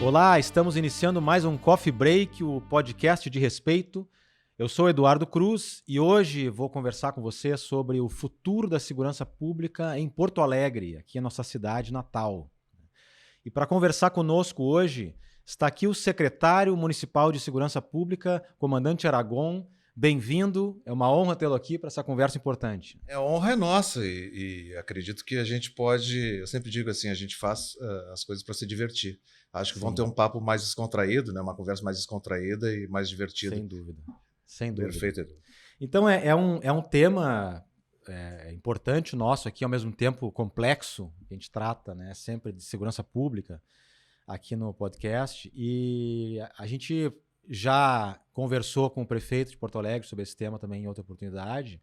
Olá, estamos iniciando mais um Coffee Break, o podcast de respeito. Eu sou Eduardo Cruz e hoje vou conversar com você sobre o futuro da segurança pública em Porto Alegre, aqui em nossa cidade natal. E para conversar conosco hoje está aqui o secretário municipal de Segurança Pública, comandante Aragon. Bem-vindo, é uma honra tê-lo aqui para essa conversa importante. A honra é nossa e acredito que a gente pode, eu sempre digo assim, a gente faz as coisas para se divertir. Acho que vão ter um papo mais descontraído, né? Uma conversa mais descontraída e mais divertida. Sem dúvida, sem dúvida. Perfeito, Edu. Então é um tema importante nosso aqui, ao mesmo tempo complexo, que a gente trata, né, sempre de segurança pública aqui no podcast, e a gente já conversou com o prefeito de Porto Alegre sobre esse tema também em outra oportunidade.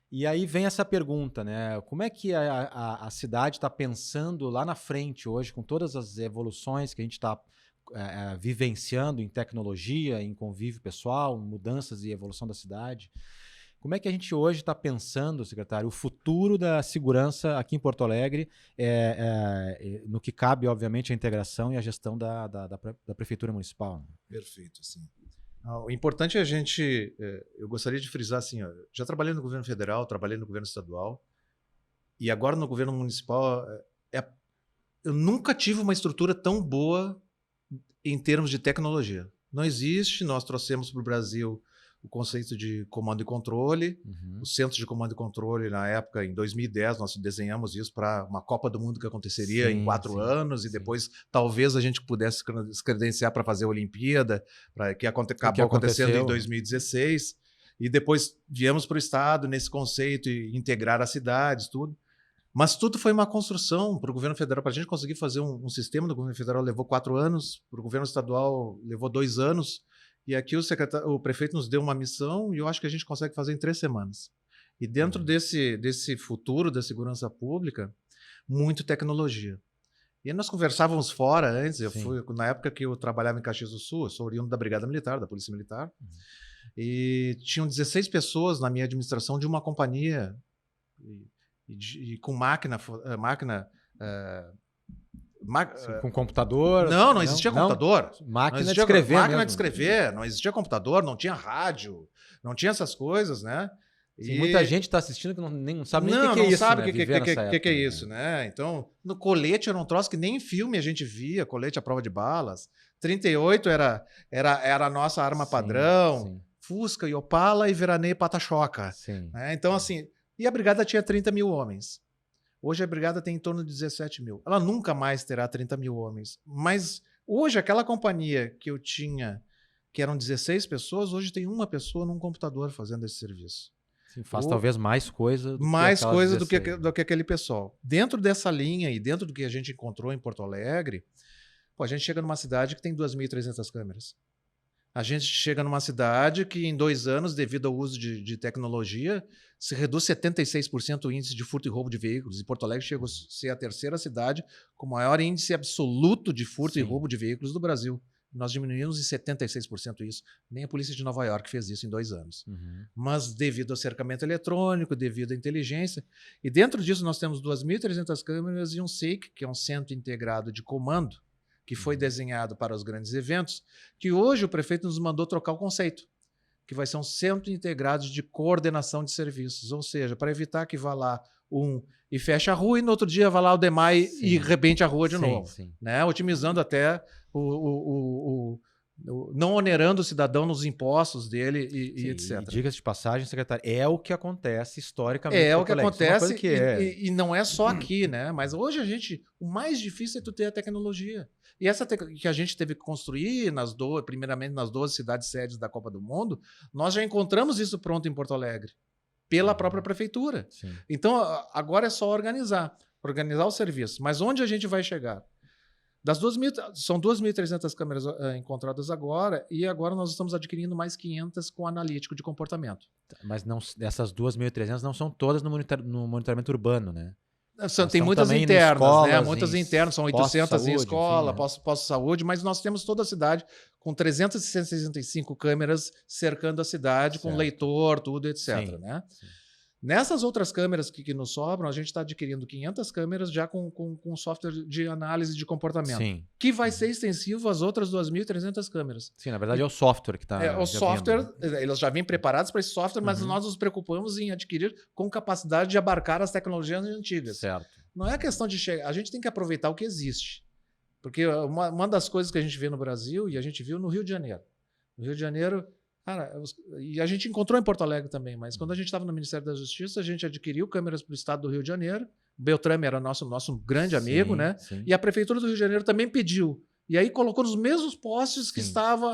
E aí vem essa pergunta, né? Como é que a cidade está pensando lá na frente hoje, com todas as evoluções que a gente está vivenciando em tecnologia, em convívio pessoal, mudanças e evolução da cidade? Como é que a gente hoje está pensando, secretário, o futuro da segurança aqui em Porto Alegre, no que cabe, obviamente, a integração e a gestão da Prefeitura Municipal? Perfeito, sim. O importante é a gente, eu gostaria de frisar assim, já trabalhei no governo federal, trabalhei no governo estadual e agora no governo municipal, eu nunca tive uma estrutura tão boa em termos de tecnologia. Não existe, nós trouxemos para o Brasil o conceito de comando e controle, o centro de comando e controle, na época, em 2010, nós desenhamos isso para uma Copa do Mundo que aconteceria em 4 anos, e depois talvez a gente pudesse se credenciar para fazer a Olimpíada, que acabou acontecendo em 2016, e depois viemos para o Estado nesse conceito e integrar as cidades, tudo. Mas tudo foi uma construção para o governo federal. Para a gente conseguir fazer um sistema do governo federal levou 4 anos, para o governo estadual levou 2 anos, e aqui o prefeito nos deu uma missão e eu acho que a gente consegue fazer em 3 semanas. E dentro desse futuro da segurança pública, muito tecnologia. E nós conversávamos fora antes, na época que eu trabalhava em Caxias do Sul, eu sou oriundo da Brigada Militar, da Polícia Militar, e tinham 16 pessoas na minha administração de uma companhia e com máquina com computador? Não existia computador. Máquina de escrever. Máquina de escrever, não existia computador, não tinha rádio, não tinha essas coisas, né? Sim, muita gente está assistindo que não sabe nem o que é isso. Não sabe o que é isso, né? Então, no colete era um troço que nem em filme a gente via, colete à prova de balas. 38 era a nossa arma padrão. Sim. Fusca e Opala e Veraneio Pata-Choca. Né? Então, assim, e a brigada tinha 30 mil homens. Hoje a brigada tem em torno de 17 mil. Ela nunca mais terá 30 mil homens. Mas hoje aquela companhia que eu tinha, que eram 16 pessoas, hoje tem uma pessoa num computador fazendo esse serviço. Sim, faz talvez mais coisa do que aquele pessoal. Dentro dessa linha e dentro do que a gente encontrou em Porto Alegre, a gente chega numa cidade que tem 2.300 câmeras. A gente chega numa cidade que em 2 anos, devido ao uso de tecnologia, se reduz 76% o índice de furto e roubo de veículos. E Porto Alegre chegou a ser a 3ª cidade com o maior índice absoluto de furto e roubo de veículos do Brasil. Nós diminuímos em 76% isso. Nem a polícia de Nova York fez isso em 2 anos. Mas devido ao cercamento eletrônico, devido à inteligência. E dentro disso nós temos 2.300 câmeras e um SEIC, que é um centro integrado de comando, que foi desenhado para os grandes eventos, que hoje o prefeito nos mandou trocar o conceito, que vai ser um centro integrado de coordenação de serviços, ou seja, para evitar que vá lá e feche a rua e no outro dia vá lá o DEMAI e rebente a rua de novo. Né? Otimizando até não onerando o cidadão nos impostos dele e etc. Diga-se de passagem, secretário, é o que acontece historicamente. É o que acontece e não é só aqui, né? Mas hoje o mais difícil é tu ter a tecnologia. E essa que a gente teve que construir, primeiramente nas 12 cidades sedes da Copa do Mundo, nós já encontramos isso pronto em Porto Alegre, pela própria prefeitura. Sim. Então, agora é só organizar o serviço. Mas onde a gente vai chegar? São 2.300 câmeras encontradas agora, e agora nós estamos adquirindo mais 500 com analítico de comportamento. Mas essas 2.300 não são todas no monitoramento urbano, né? Tem muitas internas, né? Muitas internas, são 800 em escola, pós-saúde, mas nós temos toda a cidade com 365 câmeras cercando a cidade, com leitor, tudo, etc. Sim, né? Sim. Nessas outras câmeras que nos sobram, a gente está adquirindo 500 câmeras já com software de análise de comportamento. Sim. Que vai ser extensivo às outras 2.300 câmeras. Sim, na verdade é o software que está... O software, vindo, né? eles já vêm preparados para esse software, mas nós nos preocupamos em adquirir com capacidade de abarcar as tecnologias antigas. Certo. Não é questão de chegar... A gente tem que aproveitar o que existe. Porque uma das coisas que a gente vê no Brasil, e a gente viu no Rio de Janeiro. No Rio de Janeiro... Cara, e a gente encontrou em Porto Alegre também, mas quando a gente estava no Ministério da Justiça, a gente adquiriu câmeras para o estado do Rio de Janeiro. Beltrame era nosso grande amigo, né? Sim. E a Prefeitura do Rio de Janeiro também pediu. E aí colocou nos mesmos postes que estavam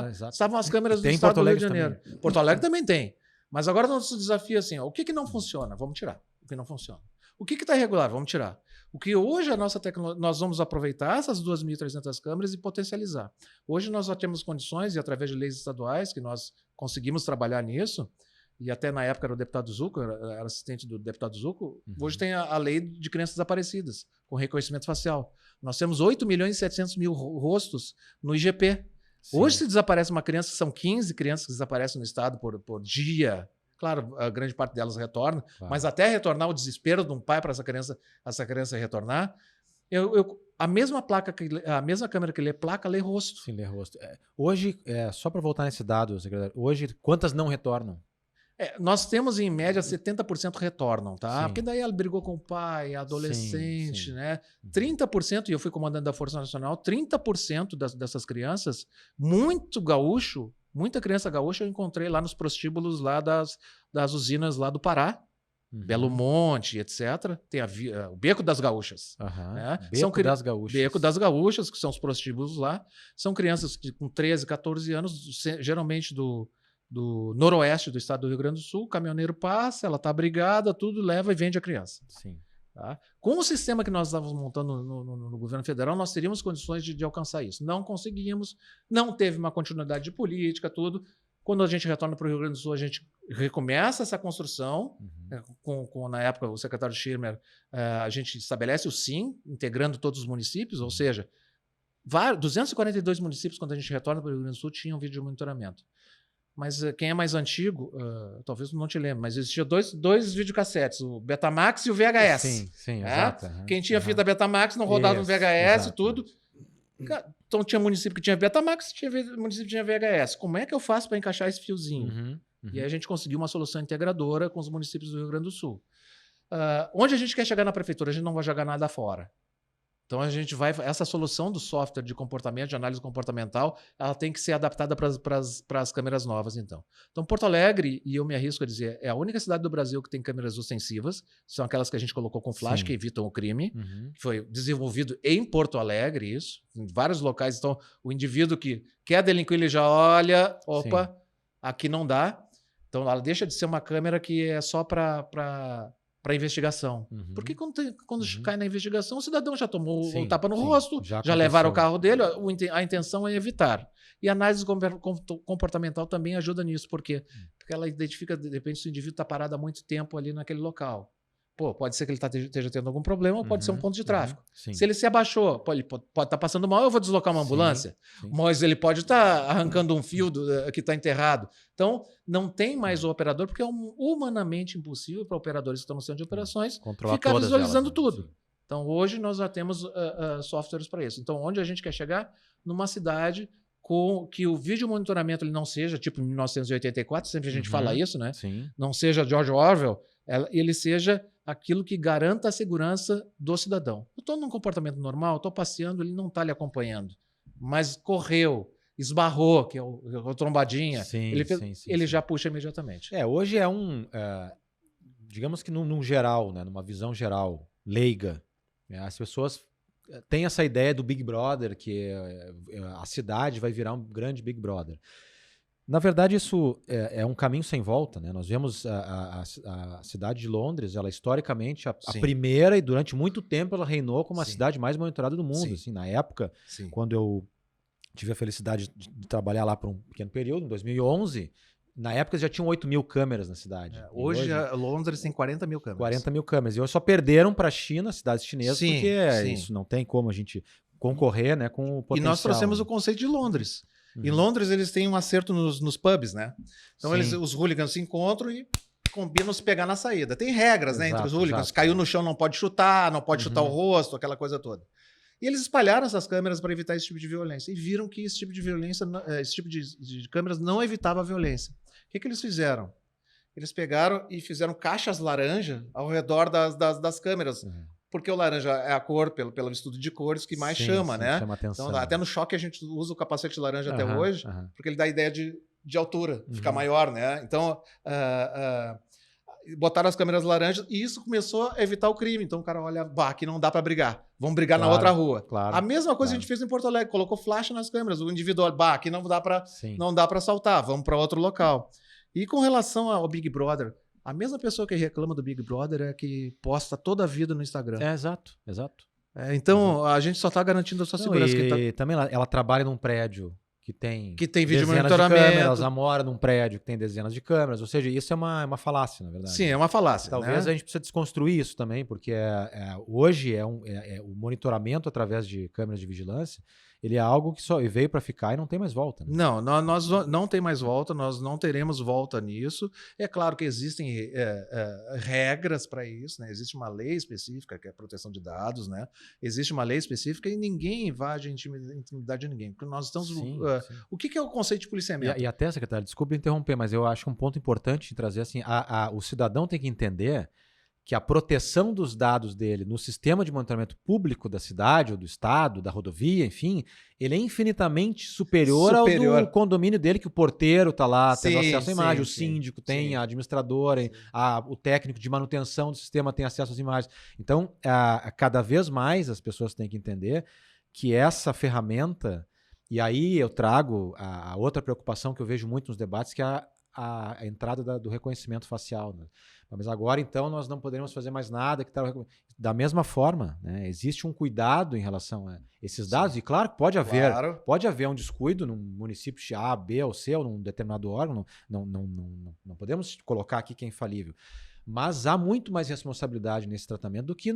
as câmeras do estado do Rio de Janeiro. Também. Porto Alegre também tem. Mas agora nosso desafio é assim, ó, o que não funciona? Vamos tirar. O que não funciona. O que está irregular? Vamos tirar. O que hoje a nossa tecnologia, nós vamos aproveitar essas 2.300 câmeras e potencializar. Hoje nós já temos condições, e através de leis estaduais, que nós conseguimos trabalhar nisso, e até na época era o deputado Zucco, era assistente do deputado Zucco, hoje tem a lei de crianças desaparecidas, com reconhecimento facial. Nós temos 8.700.000 rostos no IGP. Sim. Hoje, se desaparece uma criança, são 15 crianças que desaparecem no estado por dia. Claro, a grande parte delas retorna, mas até retornar o desespero de um pai para essa criança retornar, a mesma câmera que lê placa, lê rosto. Sim, lê rosto. Hoje, só para voltar nesse dado, secretário, hoje quantas não retornam? Nós temos, em média, 70% retornam, tá? Sim. Porque daí ela brigou com o pai, adolescente, né? 30%, e eu fui comandante da Força Nacional, 30% dessas crianças, muito gaúcho, muita criança gaúcha eu encontrei lá nos prostíbulos lá das usinas lá do Pará, Belo Monte, etc. Tem o Beco das Gaúchas. Né? Das Gaúchas. Beco das Gaúchas, que são os prostíbulos lá. São crianças com 13, 14 anos, geralmente do noroeste do estado do Rio Grande do Sul. O caminhoneiro passa, ela está abrigada, tudo, leva e vende a criança. Sim. Tá? Com o sistema que nós estávamos montando no governo federal, nós teríamos condições de alcançar isso. Não conseguimos, não teve uma continuidade de política, tudo. Quando a gente retorna para o Rio Grande do Sul, a gente recomeça essa construção. Na época, o secretário Schirmer, a gente estabelece o SIM, integrando todos os municípios, ou seja, 242 municípios, quando a gente retorna para o Rio Grande do Sul, tinham vídeo de monitoramento. Mas quem é mais antigo, talvez não te lembre, mas existiam dois videocassetes, o Betamax e o VHS. Sim, exato. Quem tinha fita Betamax não rodava no VHS e tudo. Então tinha município que tinha Betamax, tinha município que tinha VHS. Como é que eu faço para encaixar esse fiozinho? E aí a gente conseguiu uma solução integradora com os municípios do Rio Grande do Sul. Onde a gente quer chegar na prefeitura? A gente não vai jogar nada fora. Então a gente essa solução do software de comportamento, de análise comportamental, ela tem que ser adaptada para as câmeras novas, então. Então Porto Alegre, e eu me arrisco a dizer, é a única cidade do Brasil que tem câmeras ostensivas, são aquelas que a gente colocou com flash, que evitam o crime. Foi desenvolvido em Porto Alegre, isso, em vários locais. Então o indivíduo que quer delinquir, ele já olha, opa, aqui não dá. Então ela deixa de ser uma câmera que é só para investigação. Porque quando cai na investigação, o cidadão já tomou o tapa no rosto, já levaram o carro dele, a intenção é evitar. E a análise comportamental também ajuda nisso. Por quê? Porque ela identifica, de repente, se o indivíduo está parado há muito tempo ali naquele local. Pode ser que ele esteja tendo algum problema, ou pode ser um ponto de tráfego. Se ele se abaixou, ele pode estar passando mal, eu vou deslocar uma ambulância. Mas ele pode estar arrancando um fio que está enterrado. Então, não tem mais o operador, porque é humanamente impossível para operadores que estão no centro de operações ficar visualizando tudo. Então, hoje nós já temos softwares para isso. Então, onde a gente quer chegar? Numa cidade com que o vídeo monitoramento ele não seja tipo 1984, sempre a gente fala isso, né? Não seja George Orwell, ele seja aquilo que garanta a segurança do cidadão. Eu estou num comportamento normal, estou passeando, ele não está lhe acompanhando, mas correu, esbarrou, que é o trombadinha, ele já puxa imediatamente. Hoje digamos que num geral, né, numa visão geral, leiga, as pessoas têm essa ideia do Big Brother, que a cidade vai virar um grande Big Brother. Na verdade, isso é um caminho sem volta, né? Nós vemos a cidade de Londres, ela historicamente, a primeira, e durante muito tempo ela reinou como a cidade mais monitorada do mundo. Assim, na época, quando eu tive a felicidade de trabalhar lá por um pequeno período, em 2011, na época já tinham 8.000 câmeras na cidade. Hoje Londres tem 40.000 câmeras. 40.000 câmeras. E hoje só perderam para a China, cidades chinesas, porque isso não tem como a gente concorrer, né, com o potencial. E nós trouxemos o conceito de Londres. Em Londres, eles têm um acerto nos pubs, né? Então, os hooligans se encontram e combinam se pegar na saída. Tem regras, né, entre os hooligans. Exato. Caiu no chão, não pode chutar, não pode chutar o rosto, aquela coisa toda. E eles espalharam essas câmeras para evitar esse tipo de violência. E viram que esse tipo de violência, esse tipo de câmeras não evitava a violência. O que eles fizeram? Eles pegaram e fizeram caixas laranja ao redor das câmeras. Porque o laranja é a cor, pelo estudo de cores, que mais chama, né? Chama atenção. Então, até no choque a gente usa o capacete laranja até hoje, porque ele dá a ideia de altura, ficar maior, né? Então, botaram as câmeras laranjas e isso começou a evitar o crime. Então o cara olha, aqui não dá para brigar, vamos brigar na outra rua. A mesma coisa a gente fez em Porto Alegre, colocou flash nas câmeras, o individual, aqui não dá para assaltar, vamos para outro local. E com relação ao Big Brother, a mesma pessoa que reclama do Big Brother é a que posta toda a vida no Instagram. Exato. Então a gente só está garantindo a sua segurança. E também ela trabalha num prédio que tem vídeo monitoramento. De câmeras, ela mora num prédio que tem dezenas de câmeras, ou seja, isso é uma falácia, na verdade. Sim, é uma falácia. Talvez a gente precisa desconstruir isso também, porque hoje o monitoramento através de câmeras de vigilância, ele é algo que só veio para ficar e não tem mais volta. Né? Não, nós não tem mais volta, nós não teremos volta nisso. É claro que existem regras para isso, né? Existe uma lei específica, que é a proteção de dados, né? Existe uma lei específica e ninguém invade a intimidade de ninguém. Porque nós estamos... Sim. O que é o conceito de policiamento? E até, secretário, desculpe interromper, mas eu acho que um ponto importante de trazer assim, o cidadão tem que entender que a proteção dos dados dele no sistema de monitoramento público da cidade ou do estado, da rodovia, enfim, ele é infinitamente superior ao do condomínio dele, que o porteiro está lá tendo acesso à imagem, o síndico tem, a administradora, o técnico de manutenção do sistema tem acesso às imagens. Então, cada vez mais as pessoas têm que entender que essa ferramenta, e aí eu trago a outra preocupação que eu vejo muito nos debates, que é a entrada do reconhecimento facial. Né? Mas agora, então, nós não poderemos fazer mais nada. Da mesma forma, né, existe um cuidado em relação a esses dados. E claro que pode haver um descuido num município A, B ou C, ou num determinado órgão. Não podemos colocar aqui que é infalível. Mas há muito mais responsabilidade nesse tratamento do que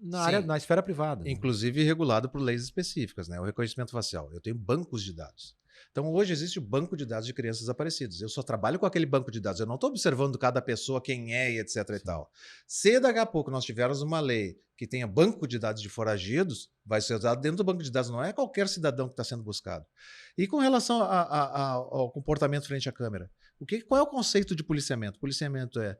na esfera privada. Inclusive regulado por leis específicas, né? O reconhecimento facial. Eu tenho bancos de dados. Então, hoje existe o banco de dados de crianças desaparecidas. Eu só trabalho com aquele banco de dados. Eu não estou observando cada pessoa, quem é e etc. e tal. Se daqui a pouco nós tivermos uma lei que tenha banco de dados de foragidos, vai ser usado dentro do banco de dados. Não é qualquer cidadão que está sendo buscado. E com relação ao comportamento frente à câmera, qual é o conceito de policiamento? Policiamento é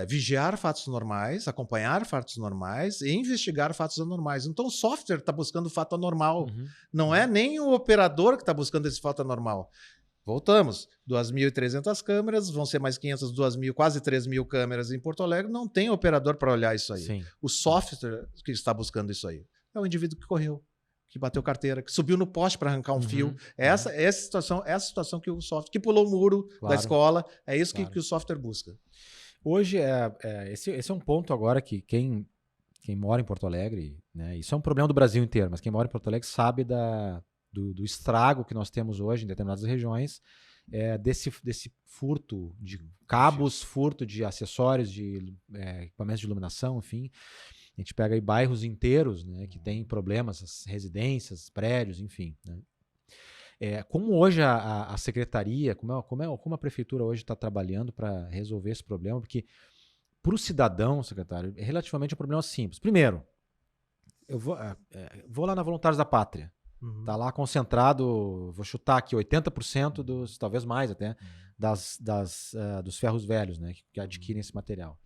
vigiar fatos normais, acompanhar fatos normais e investigar fatos anormais. Então o software está buscando o fato anormal. Não é nem o operador que está buscando esse fato anormal. Voltamos. 2.300 câmeras, vão ser mais 500, 2.000, quase 3.000 câmeras em Porto Alegre. Não tem operador para olhar isso aí. Sim. O software que está buscando isso aí é o indivíduo que correu, que bateu carteira, que subiu no poste para arrancar um fio. Essa situação que o software, que pulou o muro da escola, é isso que o software busca. Hoje, esse é um ponto agora que quem mora em Porto Alegre, né, isso é um problema do Brasil inteiro, mas quem mora em Porto Alegre sabe do estrago que nós temos hoje em determinadas regiões, desse furto de cabos, furto de acessórios, de equipamentos de iluminação, enfim. A gente pega aí bairros inteiros, né, que tem problemas, as residências, prédios, enfim, né. Como hoje a secretaria, como a prefeitura hoje está trabalhando para resolver esse problema? Porque para o cidadão, secretário, é relativamente um problema simples. Primeiro, eu vou lá na Voluntários da Pátria. Está lá concentrado, vou chutar aqui, 80% talvez mais até, dos ferros velhos, né, que adquirem esse material.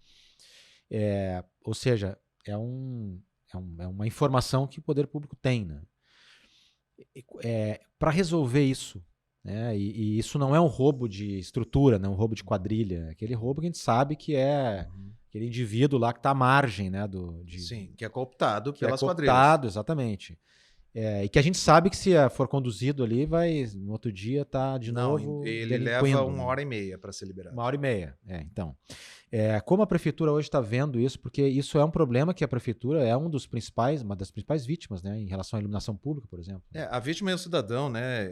Ou seja, é uma informação que o poder público tem, né? Para resolver isso, né? E isso não é um roubo de estrutura, não é um roubo de quadrilha, é aquele roubo que a gente sabe que é aquele indivíduo lá que está à margem, né, sim, que é cooptado pelas quadrilhas. Cooptado, exatamente. E que a gente sabe que se for conduzido ali, vai no outro dia estar de novo. Ele leva 1h30 para ser liberado. 1h30, então. Como a prefeitura hoje está vendo isso, porque isso é um problema que a prefeitura é uma das principais vítimas, né, em relação à iluminação pública, por exemplo. A vítima é o cidadão, né?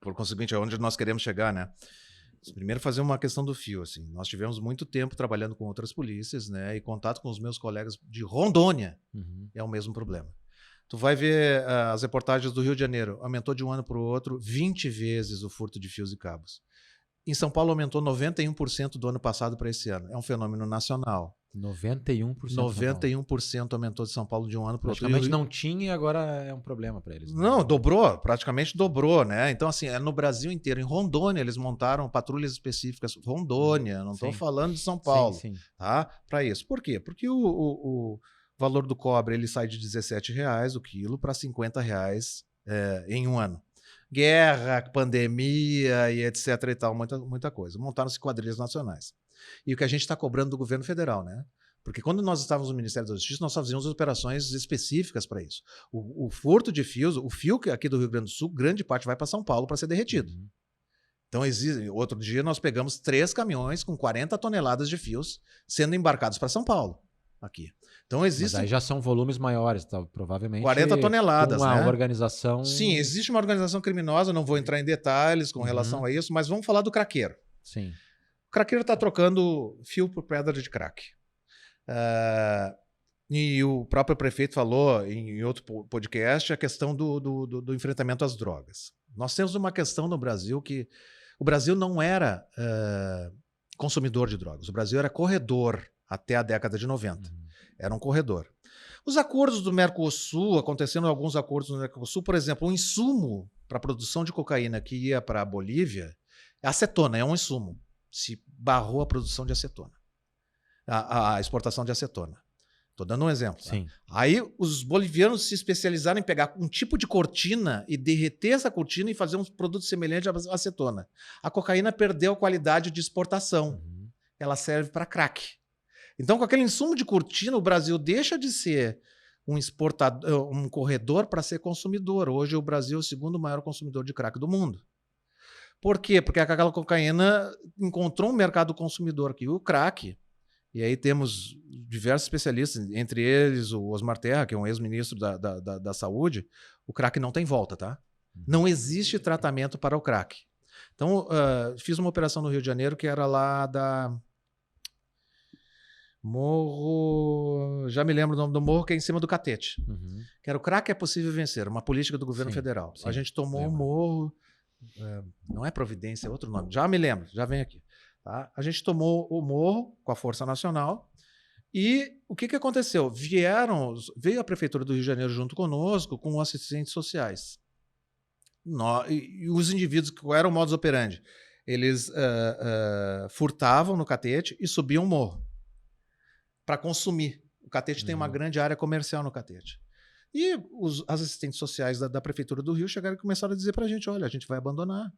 Por conseguinte, é onde nós queremos chegar, né? Primeiro, fazer uma questão do fio. Assim. Nós tivemos muito tempo trabalhando com outras polícias, né? E contato com os meus colegas de Rondônia é o mesmo problema. Tu vai ver as reportagens do Rio de Janeiro. Aumentou de um ano para o outro 20 vezes o furto de fios e cabos. Em São Paulo aumentou 91% do ano passado para esse ano. É um fenômeno nacional. 91%. 91% aumentou de São Paulo de um ano para o outro. Praticamente não tinha e agora é um problema para eles. Né? Não, dobrou, praticamente dobrou, né? Então, assim, é no Brasil inteiro. Em Rondônia, eles montaram patrulhas específicas. Rondônia, não estou falando de São Paulo, tá? Para isso. Por quê? Porque o valor do cobre ele sai de R$17 o quilo para R$50 em um ano. Guerra, pandemia e etc e tal, muita coisa. Montaram-se quadrilhas nacionais. E o que a gente está cobrando do governo federal, né? Porque quando nós estávamos no Ministério da Justiça, nós fazíamos operações específicas para isso. O furto de fios, o fio aqui do Rio Grande do Sul, grande parte vai para São Paulo para ser derretido. Uhum. Então, outro dia nós pegamos 3 caminhões com 40 toneladas de fios sendo embarcados para São Paulo, aqui. Então, existe... Mas aí já são volumes maiores, tá? Provavelmente 40 toneladas, uma organização... Sim, existe uma organização criminosa, não vou entrar em detalhes com relação a isso, mas vamos falar do craqueiro. Sim. O craqueiro está trocando fio por pedra de crack. E o próprio prefeito falou em outro podcast a questão do enfrentamento às drogas. Nós temos uma questão no Brasil que o Brasil não era consumidor de drogas, o Brasil era corredor até a década de 90. Era um corredor. Os acordos do Mercosul, acontecendo alguns acordos no Mercosul, por exemplo, um insumo para a produção de cocaína que ia para a Bolívia, a acetona é um insumo. Se barrou a produção de acetona, a exportação de acetona. Estou dando um exemplo. Sim. Tá? Aí os bolivianos se especializaram em pegar um tipo de cortina e derreter essa cortina e fazer um produto semelhante à acetona. A cocaína perdeu a qualidade de exportação. Ela serve para crack. Então, com aquele insumo de cortina, o Brasil deixa de ser um corredor para ser consumidor. Hoje o Brasil é o segundo maior consumidor de crack do mundo. Por quê? Porque aquela cocaína encontrou um mercado consumidor aqui, o crack. E aí temos diversos especialistas, entre eles o Osmar Terra, que é um ex-ministro da Saúde. O crack não tem volta, tá? Não existe tratamento para o crack. Então, fiz uma operação no Rio de Janeiro que era lá da... Morro... Já me lembro o nome do morro, que é em cima do Catete. Que era o crack é possível vencer, uma política do governo federal. A gente tomou o morro... não é Providência, é outro nome. Já me lembro, já vem aqui. Tá? A gente tomou o morro com a Força Nacional e o que aconteceu? Veio a Prefeitura do Rio de Janeiro junto conosco com assistentes sociais. E os indivíduos, que eram o modus operandi? Eles furtavam no Catete e subiam o morro para consumir. O Catete tem uma grande área comercial no Catete. E os assistentes sociais da Prefeitura do Rio chegaram e começaram a dizer para a gente, olha, a gente vai abandonar.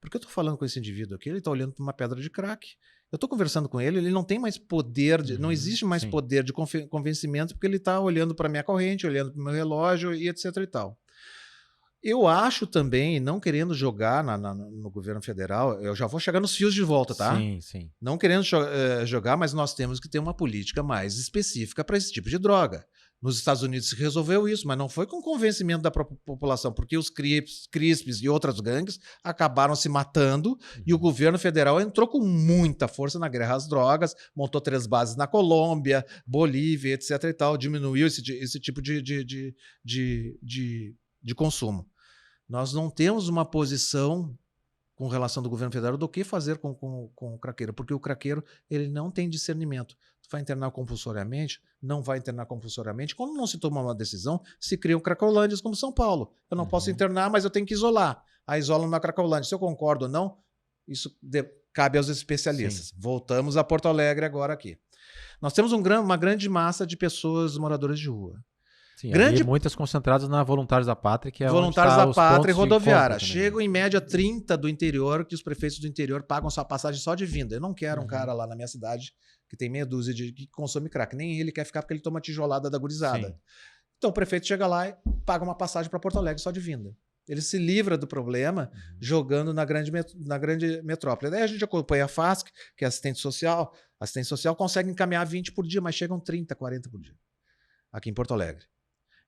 Porque eu estou falando com esse indivíduo aqui, ele está olhando para uma pedra de crack. Eu estou conversando com ele, ele não tem mais poder, não existe mais poder de convencimento, porque ele está olhando para a minha corrente, olhando para o meu relógio e etc e tal. Eu acho também, não querendo jogar no governo federal, eu já vou chegar nos fios de volta, tá? Sim. Não querendo jogar, mas nós temos que ter uma política mais específica para esse tipo de droga. Nos Estados Unidos se resolveu isso, mas não foi com convencimento da população, porque os CRISPs e outras gangues acabaram se matando e o governo federal entrou com muita força na guerra às drogas, montou 3 bases na Colômbia, Bolívia, etc. e tal, diminuiu esse tipo de consumo. Nós não temos uma posição com relação do governo federal do que fazer com o craqueiro, porque o craqueiro ele não tem discernimento. Tu vai internar compulsoriamente? Não vai internar compulsoriamente. Quando não se toma uma decisão, se criam cracolândias como São Paulo. Eu não posso internar, mas eu tenho que isolar. Aí isolam na cracolândia. Se eu concordo ou não, isso cabe aos especialistas. Sim. Voltamos a Porto Alegre agora aqui. Nós temos uma grande massa de pessoas moradoras de rua. Sim, muitas concentradas na Voluntários da Pátria, que é Voluntários da Pátria e rodoviária. Chegam em média 30 do interior, que os prefeitos do interior pagam sua passagem só de vinda. Eu não quero um cara lá na minha cidade que tem meia dúzia que consome crack. Nem ele quer ficar porque ele toma tijolada da gurizada. Sim. Então o prefeito chega lá e paga uma passagem para Porto Alegre só de vinda. Ele se livra do problema jogando na grande metrópole. Daí a gente acompanha a FASC, que é assistente social. A assistente social consegue encaminhar 20 por dia, mas chegam 30, 40 por dia aqui em Porto Alegre.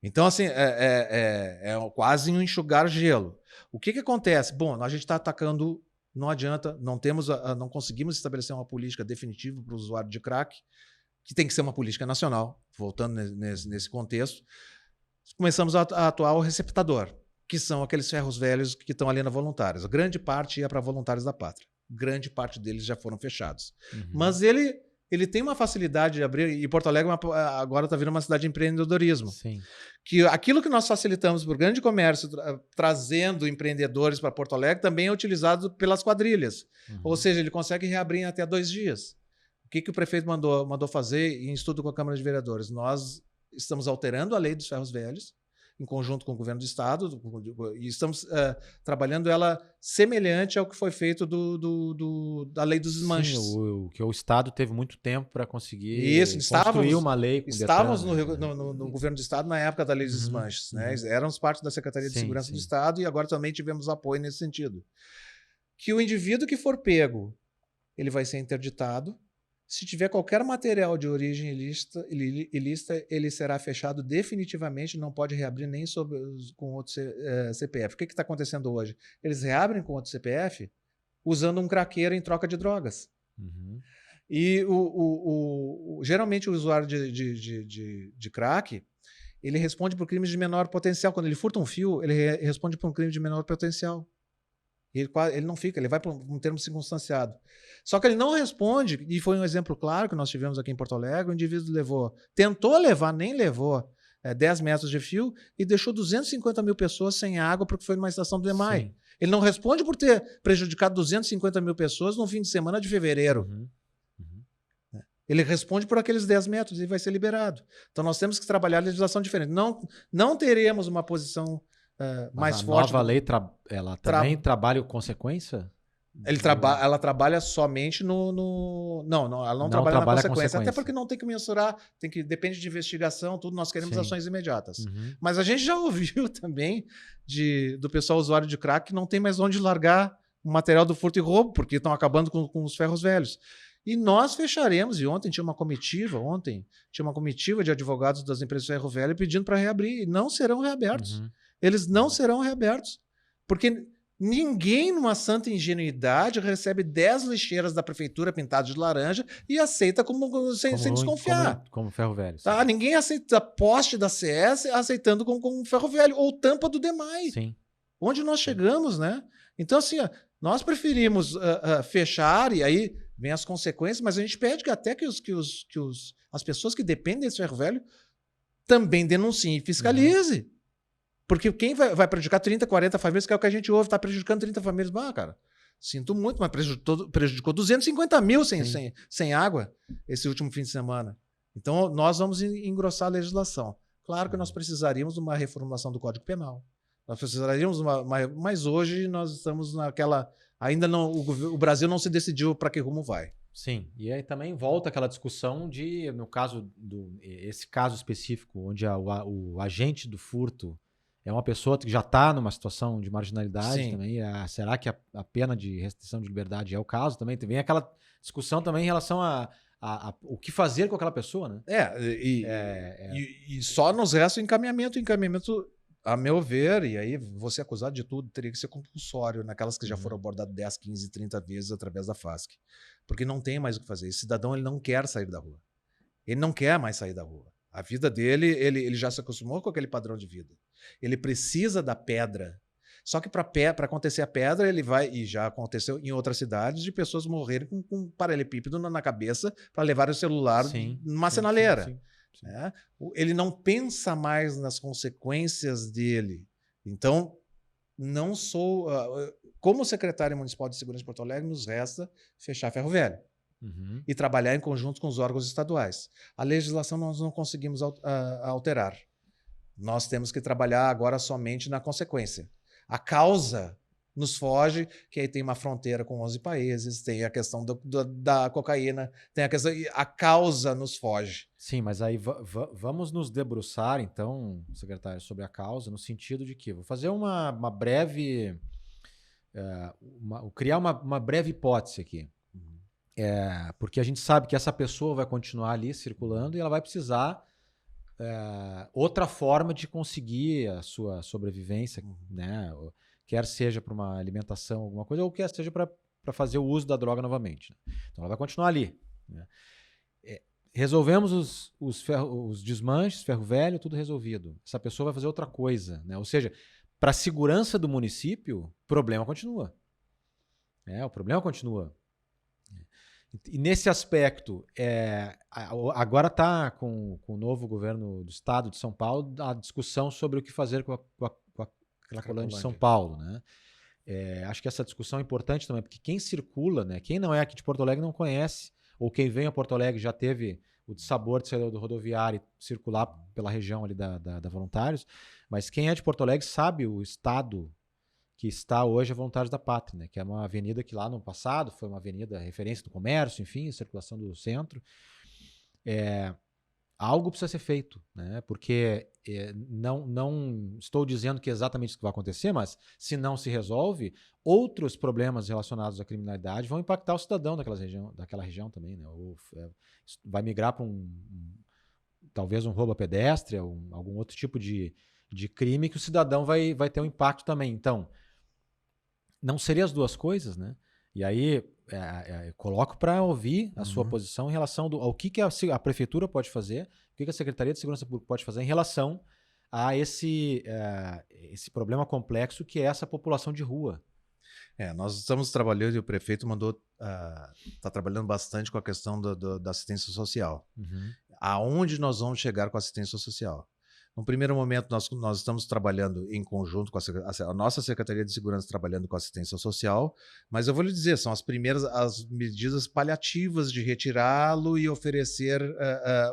Então, assim, é quase um enxugar gelo. O que acontece? Bom, a gente está atacando, não adianta, não conseguimos estabelecer uma política definitiva para o usuário de crack, que tem que ser uma política nacional, voltando nesse contexto. Começamos a atuar o receptador, que são aqueles ferros velhos que estão ali na Voluntários. A grande parte ia para Voluntários da Pátria. grande parte deles já foram fechados. Uhum. Mas ele tem uma facilidade de abrir, e Porto Alegre agora está virando uma cidade de empreendedorismo. Sim. Que aquilo que nós facilitamos para o grande comércio, trazendo empreendedores para Porto Alegre, também é utilizado pelas quadrilhas. Uhum. Ou seja, ele consegue reabrir em até 2 dias. O que o prefeito mandou fazer em estudo com a Câmara de Vereadores? Nós estamos alterando a lei dos ferros velhos, em conjunto com o governo do estado, e estamos trabalhando ela semelhante ao que foi feito da lei dos desmanches. Sim, que o estado teve muito tempo para conseguir construir uma lei com estávamos Detran, no governo do estado na época da lei dos desmanches. Né? Éramos parte da Secretaria de Segurança do Estado e agora também tivemos apoio nesse sentido. Que o indivíduo que for pego, ele vai ser interditado. Se tiver qualquer material de origem ilícita, ele será fechado definitivamente, não pode reabrir nem com outro CPF. O que está acontecendo hoje? Eles reabrem com outro CPF usando um craqueiro em troca de drogas. Uhum. E geralmente o usuário de crack, ele responde por crimes de menor potencial. Quando ele furta um fio, ele responde por um crime de menor potencial. Ele não fica, ele vai para um termo circunstanciado. Só que ele não responde, e foi um exemplo claro que nós tivemos aqui em Porto Alegre, o indivíduo tentou levar, nem levou 10 metros de fio e deixou 250 mil pessoas sem água porque foi numa estação do EMAI. Sim. Ele não responde por ter prejudicado 250 mil pessoas no fim de semana de fevereiro. Uhum. Ele responde por aqueles 10 metros e vai ser liberado. Então nós temos que trabalhar a legislação diferente. Não teremos uma posição mais forte. A nova lei ela também trabalha com consequência? Ela trabalha somente no... Não, ela não trabalha na consequência. Até porque não tem que mensurar, depende de investigação, tudo. Nós queremos ações imediatas. Uhum. Mas a gente já ouviu também do pessoal usuário de crack que não tem mais onde largar o material do furto e roubo, porque estão acabando com os ferros velhos. E nós fecharemos, e ontem tinha uma comitiva de advogados das empresas de ferro velho pedindo para reabrir, e não serão reabertos. Uhum. Eles não serão reabertos, porque ninguém, numa santa ingenuidade, recebe 10 lixeiras da prefeitura pintadas de laranja e aceita sem desconfiar. Como ferro velho. Tá? Ninguém aceita poste da CS aceitando como ferro velho, ou tampa do DEMAI. Sim. Onde nós chegamos, né? Então, assim, nós preferimos fechar, e aí vem as consequências, mas a gente pede que até que as pessoas que dependem desse ferro velho também denunciem e fiscalize. Uhum. Porque quem vai prejudicar 30, 40 famílias, que é o que a gente ouve, está prejudicando 30 famílias. Cara, sinto muito, mas prejudicou 250 mil sem água esse último fim de semana. Então, nós vamos engrossar a legislação. Claro que nós precisaríamos de uma reformulação do Código Penal. Nós precisaríamos mas hoje nós estamos naquela... Ainda não, o Brasil não se decidiu para que rumo vai. Sim, e aí também volta aquela discussão no caso esse caso específico, onde o agente do furto é uma pessoa que já está numa situação de marginalidade. Sim. Também. Será que a pena de restrição de liberdade é o caso também? Vem aquela discussão também em relação a o que fazer com aquela pessoa, né? E só nos resta o encaminhamento. A meu ver, e aí você acusado de tudo, teria que ser compulsório naquelas que já foram abordadas 10, 15, 30 vezes através da FASC. Porque não tem mais o que fazer. Esse cidadão ele não quer sair da rua. Ele não quer mais sair da rua. A vida dele, ele já se acostumou com aquele padrão de vida. Ele precisa da pedra. Só que para acontecer a pedra, ele vai, e já aconteceu em outras cidades, de pessoas morrerem com um paralelepípedo na cabeça para levar o celular numa sinaleira. Sim. Ele não pensa mais nas consequências dele. Então, não sou... como secretário municipal de segurança de Porto Alegre, nos resta fechar ferro velho. Uhum. E trabalhar em conjunto com os órgãos estaduais. A legislação nós não conseguimos alterar. Nós temos que trabalhar agora somente na consequência. A causa nos foge, que aí tem uma fronteira com 11 países, tem a questão da cocaína, tem a causa nos foge. Sim, mas aí vamos nos debruçar, então, secretário, sobre a causa, no sentido de que vou fazer uma breve... criar uma breve hipótese aqui. Porque a gente sabe que essa pessoa vai continuar ali circulando e ela vai precisar outra forma de conseguir a sua sobrevivência, né? Quer seja para uma alimentação, alguma coisa, ou quer seja para fazer o uso da droga novamente. Né? Então ela vai continuar ali. Né? Resolvemos os desmanches, ferro velho, tudo resolvido. Essa pessoa vai fazer outra coisa. Né? Ou seja, para a segurança do município, o problema continua. O problema continua. E nesse aspecto, agora está com o novo governo do estado de São Paulo a discussão sobre o que fazer com a Cracolândia de São Paulo, né? Acho que essa discussão é importante também, porque quem circula, né, quem não é aqui de Porto Alegre não conhece, ou quem vem a Porto Alegre já teve o sabor de sair do rodoviário e circular pela região ali da Voluntários, mas quem é de Porto Alegre sabe o estado que está hoje a Voluntários da Pátria, né? Que é uma avenida que lá no passado foi uma avenida referência do comércio, enfim, circulação do centro. Algo precisa ser feito, né? Porque não estou dizendo que é exatamente isso que vai acontecer, mas se não se resolve, outros problemas relacionados à criminalidade vão impactar o cidadão daquela região também, né? Vai migrar para talvez um roubo a pedestre, algum outro tipo de crime que o cidadão vai ter um impacto também. Então, não seria as duas coisas, né? E aí coloco para ouvir a sua posição em relação ao que a prefeitura pode fazer, o que a Secretaria de Segurança Pública pode fazer em relação a esse problema complexo que é essa população de rua. Nós estamos trabalhando e o prefeito está trabalhando bastante com a questão da assistência social. Aonde nós vamos chegar com a assistência social? No primeiro momento, nós estamos trabalhando em conjunto com a nossa Secretaria de Segurança trabalhando com assistência social, mas eu vou lhe dizer, são as medidas paliativas de retirá-lo e oferecer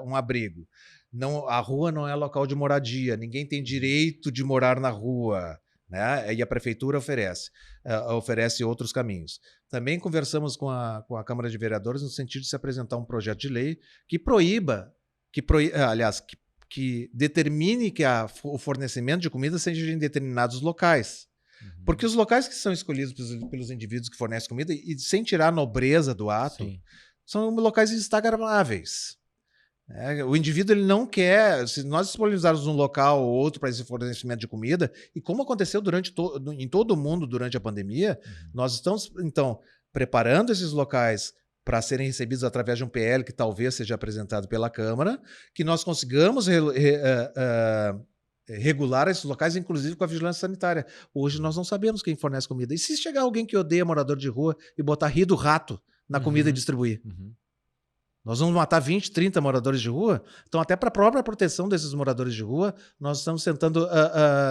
um abrigo. A rua não é local de moradia, ninguém tem direito de morar na rua, né? E a prefeitura oferece outros caminhos. Também conversamos com a Câmara de Vereadores no sentido de se apresentar um projeto de lei que determine que o fornecimento de comida seja em determinados locais. Porque os locais que são escolhidos pelos indivíduos que fornecem comida, e sem tirar a nobreza do ato, são locais instagramáveis. O indivíduo ele não quer, se nós disponibilizarmos um local ou outro para esse fornecimento de comida, e como aconteceu em todo o mundo durante a pandemia, nós estamos, então, preparando esses locais para serem recebidos através de um PL que talvez seja apresentado pela Câmara, que nós consigamos regular esses locais, inclusive com a vigilância sanitária. Hoje nós não sabemos quem fornece comida. E se chegar alguém que odeia morador de rua e botar rio do rato na comida e distribuir? Nós vamos matar 20, 30 moradores de rua? Então, até para a própria proteção desses moradores de rua, nós estamos tentando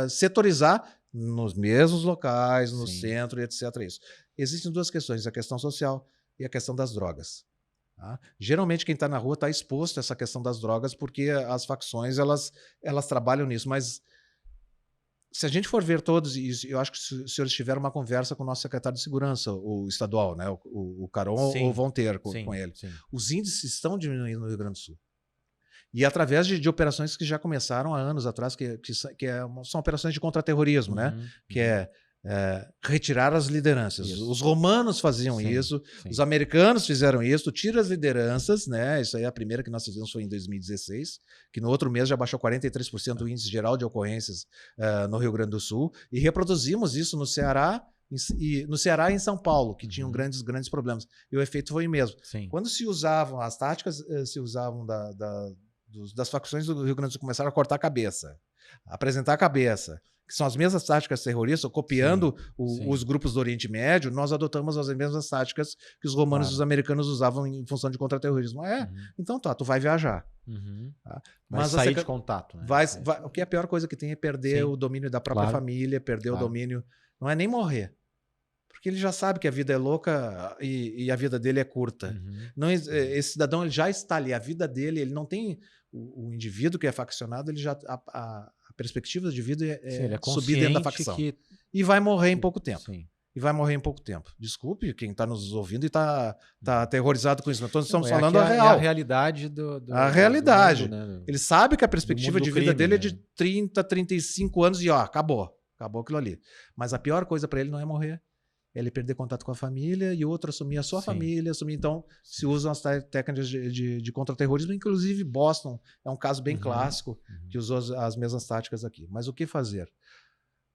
setorizar nos mesmos locais, no centro e etc. Isso. Existem duas questões, a questão social e a questão das drogas. Tá? Geralmente quem está na rua está exposto a essa questão das drogas porque as facções elas trabalham nisso, mas se a gente for ver todos, e eu acho que se os senhores tiveram uma conversa com o nosso secretário de segurança, o estadual, né, o Caron, ou vão ter com ele, os índices estão diminuindo no Rio Grande do Sul. E através de operações que já começaram há anos atrás, são operações de contra-terrorismo, né? Que retirar as lideranças. Isso. Os romanos faziam isso, os americanos fizeram isso, tira as lideranças, né? Isso aí, a primeira que nós fizemos foi em 2016, que no outro mês já baixou 43% do índice geral de ocorrências no Rio Grande do Sul, e reproduzimos isso no Ceará e em São Paulo, que tinham grandes problemas. E o efeito foi o mesmo. Quando se usavam, as táticas das facções do Rio Grande do Sul começaram a cortar a cabeça, apresentar a cabeça, que são as mesmas táticas terroristas, copiando os grupos do Oriente Médio, nós adotamos as mesmas táticas que os romanos e os americanos usavam em função de contra-terrorismo. Então tu vai viajar. Tá? Mas sair de contato. Né? O que é a pior coisa que tem é perder o domínio da própria família, perder o domínio... Não é nem morrer. Porque ele já sabe que a vida é louca e a vida dele é curta. Esse cidadão ele já está ali, a vida dele, ele não tem... O indivíduo que é faccionado, ele já... A perspectiva de vida é subir dentro da facção. E vai morrer em pouco tempo. Desculpe quem está nos ouvindo e está aterrorizado com isso. Nós estamos falando a real. É a realidade a realidade. Do mundo, né? Ele sabe que a perspectiva de vida dele é de 30, 35 anos e acabou. Acabou aquilo ali. Mas a pior coisa para ele não é morrer. É ele perder contato com a família e outro assumir a sua família. Então, se usam as técnicas de contra-terrorismo. Inclusive, Boston é um caso bem clássico que usou as mesmas táticas aqui. Mas o que fazer?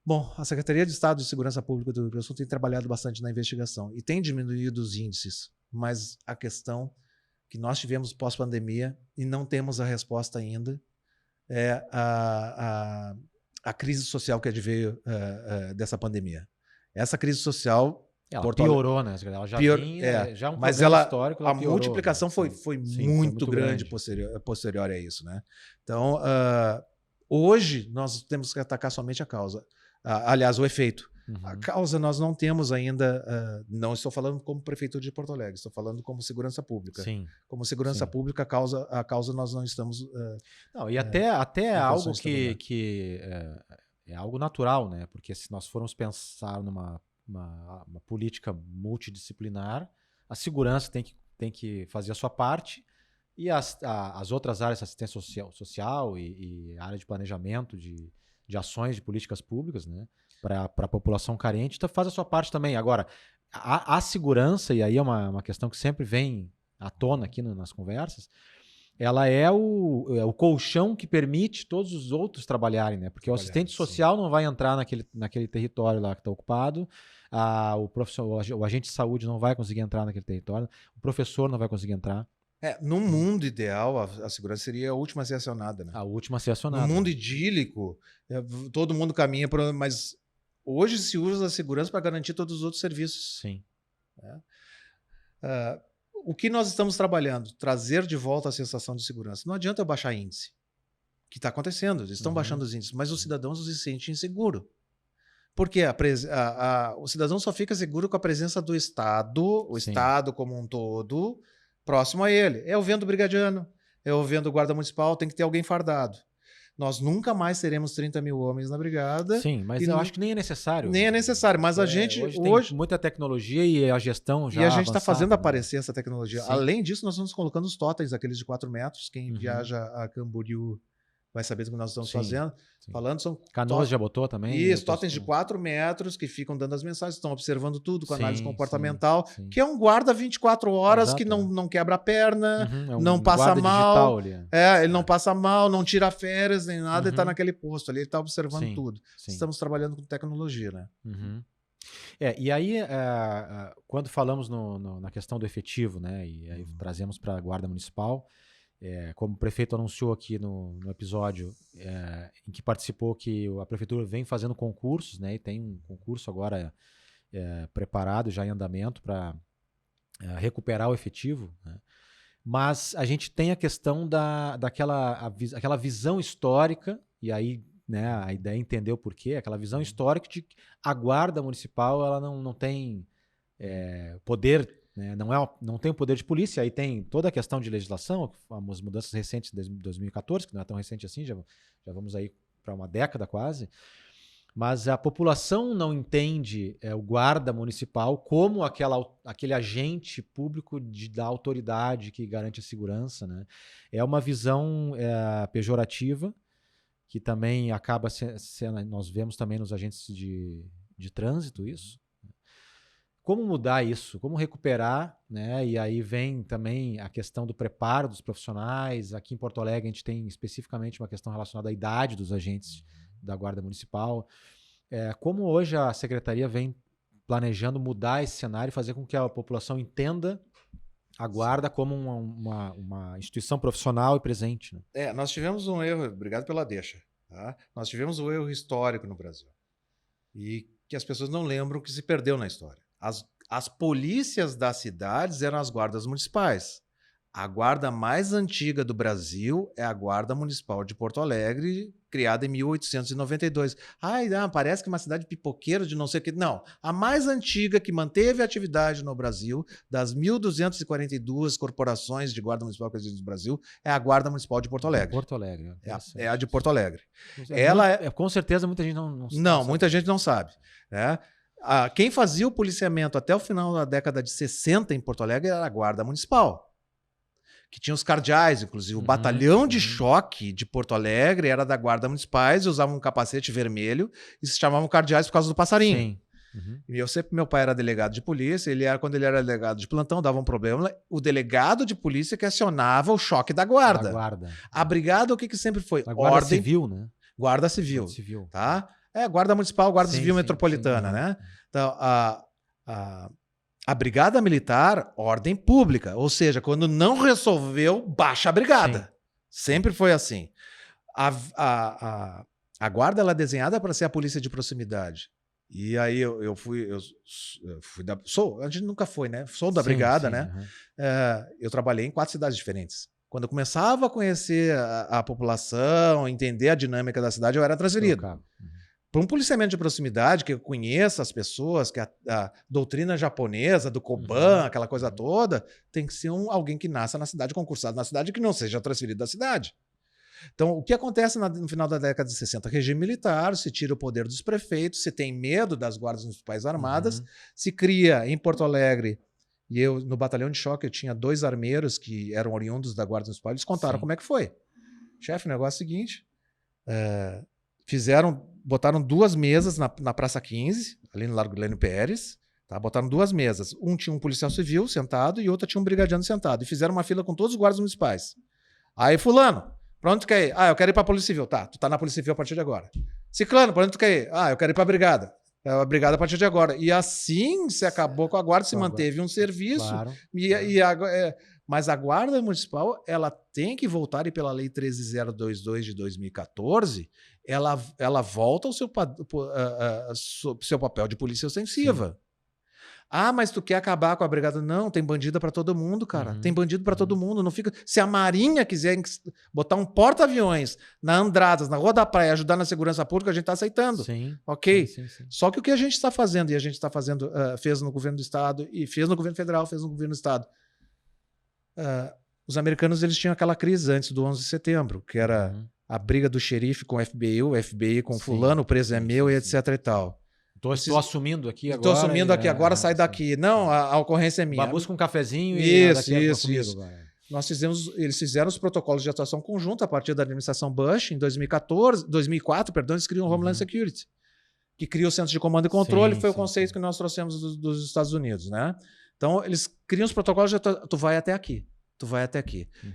Bom, a Secretaria de Estado de Segurança Pública do Rio Grande do Sul tem trabalhado bastante na investigação e tem diminuído os índices. Mas a questão que nós tivemos pós-pandemia e não temos a resposta ainda é a crise social que adveio dessa pandemia. Essa crise social Ela piorou, né? Ela já vinha, já um mas problema histórico, ela a piorou, multiplicação né? foi Sim, muito grande posterior a isso, né? Então, hoje nós temos que atacar somente a causa. Aliás, o efeito. A causa nós não temos ainda. Não estou falando como prefeitura de Porto Alegre, estou falando como segurança pública. Sim. Como segurança pública, a causa nós não estamos. Não, e até é algo que é algo natural, né? Porque se nós formos pensar numa uma política multidisciplinar, a segurança tem que fazer a sua parte e as outras áreas, assistência social e área de planejamento de ações de políticas públicas, né, para a população carente, então faz a sua parte também. Agora, a segurança, e aí é uma questão que sempre vem à tona aqui nas conversas, ela é o colchão que permite todos os outros trabalharem, né? Porque o assistente social não vai entrar naquele território lá que está ocupado, o agente de saúde não vai conseguir entrar naquele território, o professor não vai conseguir entrar. No mundo ideal, a segurança seria a última a ser acionada, né? A última a ser acionada. No mundo idílico, todo mundo caminha para... Mas hoje se usa a segurança para garantir todos os outros serviços. Sim. O que nós estamos trabalhando? Trazer de volta a sensação de segurança. Não adianta eu baixar índice. O que está acontecendo? Eles estão baixando os índices, mas o cidadão se sente inseguro. Porque o cidadão só fica seguro com a presença do Estado, Estado como um todo, próximo a ele. Eu vendo brigadiano, eu vendo guarda municipal, tem que ter alguém fardado. Nós nunca mais teremos 30 mil homens na brigada. Sim, mas eu acho que nem é necessário. Nem é necessário, mas a gente... Hoje tem muita tecnologia e a gestão já E a gente está fazendo né? aparecer essa tecnologia. Sim. Além disso, nós estamos colocando os totens, aqueles de 4 metros. Quem viaja a Camboriú vai saber do que nós estamos fazendo. Sim. Falando, são Canoas já botou também? Isso, totens de 4 metros que ficam dando as mensagens, estão observando tudo com análise comportamental, que é um guarda 24 horas. Exato, que não quebra a perna, não passa mal. Ele não passa mal, não tira férias nem nada, ele está naquele posto ali, ele está observando tudo. Estamos trabalhando com tecnologia, né? E aí, quando falamos na questão do efetivo, né, e aí trazemos para a Guarda Municipal, como o prefeito anunciou aqui no episódio em que participou, que a prefeitura vem fazendo concursos, né, e tem um concurso agora preparado, já em andamento, para recuperar o efetivo, né? Mas a gente tem a questão aquela visão histórica, e aí, né, a ideia é entender o porquê, aquela visão histórica de que a Guarda Municipal ela não tem poder, né, não tem o poder de polícia. Aí tem toda a questão de legislação, as mudanças recentes de 2014, que não é tão recente assim, já vamos aí para uma década quase, mas a população não entende o guarda municipal como aquele agente público da autoridade que garante a segurança, né? É uma visão pejorativa, que também acaba sendo, nós vemos também nos agentes de trânsito isso. Como mudar isso? Como recuperar, né? E aí vem também a questão do preparo dos profissionais. Aqui em Porto Alegre a gente tem especificamente uma questão relacionada à idade dos agentes da Guarda Municipal. Como hoje a Secretaria vem planejando mudar esse cenário e fazer com que a população entenda a Guarda como uma instituição profissional e presente, né? Nós tivemos um erro, obrigado pela deixa, tá? Nós tivemos um erro histórico no Brasil e que as pessoas não lembram que se perdeu na história. As polícias das cidades eram as guardas municipais. A guarda mais antiga do Brasil é a Guarda Municipal de Porto Alegre, criada em 1892. Parece que é uma cidade pipoqueira de não sei o que. Não, a mais antiga que manteve atividade no Brasil, das 1.242 corporações de Guarda Municipal que existem no Brasil, é a Guarda Municipal de Porto Alegre. Porto Alegre. É a de Porto Alegre. Com certeza muita gente não sabe. Não, muita gente não sabe, né? Quem fazia o policiamento até o final da década de 60 em Porto Alegre era a Guarda Municipal, que tinha os cardeais, inclusive. O batalhão de choque de Porto Alegre era da Guarda Municipais e usavam um capacete vermelho e se chamavam cardeais por causa do passarinho. Sim. E meu pai era delegado de polícia, quando ele era delegado de plantão, dava um problema, o delegado de polícia que acionava o choque da guarda. A brigada, o que sempre foi? A Guarda Civil, né? Guarda Civil. Tá? Guarda Municipal, Guarda Civil Metropolitana, né? Então, a Brigada Militar, ordem pública. Ou seja, quando não resolveu, baixa a brigada. Sempre foi assim. A Guarda ela é desenhada para ser a polícia de proximidade. E aí eu fui a gente nunca foi, né? Sou da Sim, brigada, sim, né? aham. Eu trabalhei em 4 cidades diferentes. Quando eu começava a conhecer a população, entender a dinâmica da cidade, eu era transferido. Trocava. Para um policiamento de proximidade, que eu conheça as pessoas, que a doutrina japonesa, do Koban, aquela coisa toda, tem que ser alguém que nasça na cidade, concursado na cidade, que não seja transferido da cidade. Então, o que acontece no final da década de 60? Regime militar, se tira o poder dos prefeitos, se tem medo das guardas municipais armadas, se cria em Porto Alegre, e eu, no batalhão de choque, eu tinha 2 armeiros que eram oriundos da guarda municipal, eles contaram como é que foi. Chefe, o negócio é o seguinte, botaram 2 mesas na Praça 15, ali no Largo Glênio Pérez, tá? Botaram 2 mesas. Um tinha um policial civil sentado e outro tinha um brigadiano sentado. E fizeram uma fila com todos os guardas municipais. Aí, fulano, pra onde tu quer ir? Ah, eu quero ir pra Polícia Civil. Tá, tu tá na Polícia Civil a partir de agora. Ciclano, pra onde tu quer ir? Ah, eu quero ir pra Brigada. A Brigada a partir de agora. E assim se acabou com a guarda, se manteve um serviço. Claro. Mas a Guarda Municipal, ela tem que voltar, e pela Lei 13.022 de 2014, ela volta ao seu papel de polícia ostensiva. Sim. Ah, mas tu quer acabar com a brigada? Não, tem bandida para todo mundo, cara. Tem bandido para todo mundo. Não fica. Se a Marinha quiser botar um porta-aviões na Andradas, na Rua da Praia, ajudar na segurança pública, a gente está aceitando. Sim. Ok? Sim. Só que o que a gente está fazendo, e a gente está fazendo, fez no governo do Estado, e fez no governo federal, fez no governo do Estado. Os americanos, eles tinham aquela crise antes do 11 de setembro, que era a briga do xerife com o FBI com fulano, o preso é meu, e etc e tal. Estou assumindo aqui agora. Estou assumindo aqui agora, sai daqui. Não, a ocorrência é minha. Busca um cafezinho isso, e isso. Eles fizeram os protocolos de atuação conjunta a partir da administração Bush em 2004, eles criam o Homeland Security, que cria o Centro de Comando e Controle, que foi o conceito que nós trouxemos dos Estados Unidos, né? Então, eles criam os protocolos de atuação, tu vai até aqui.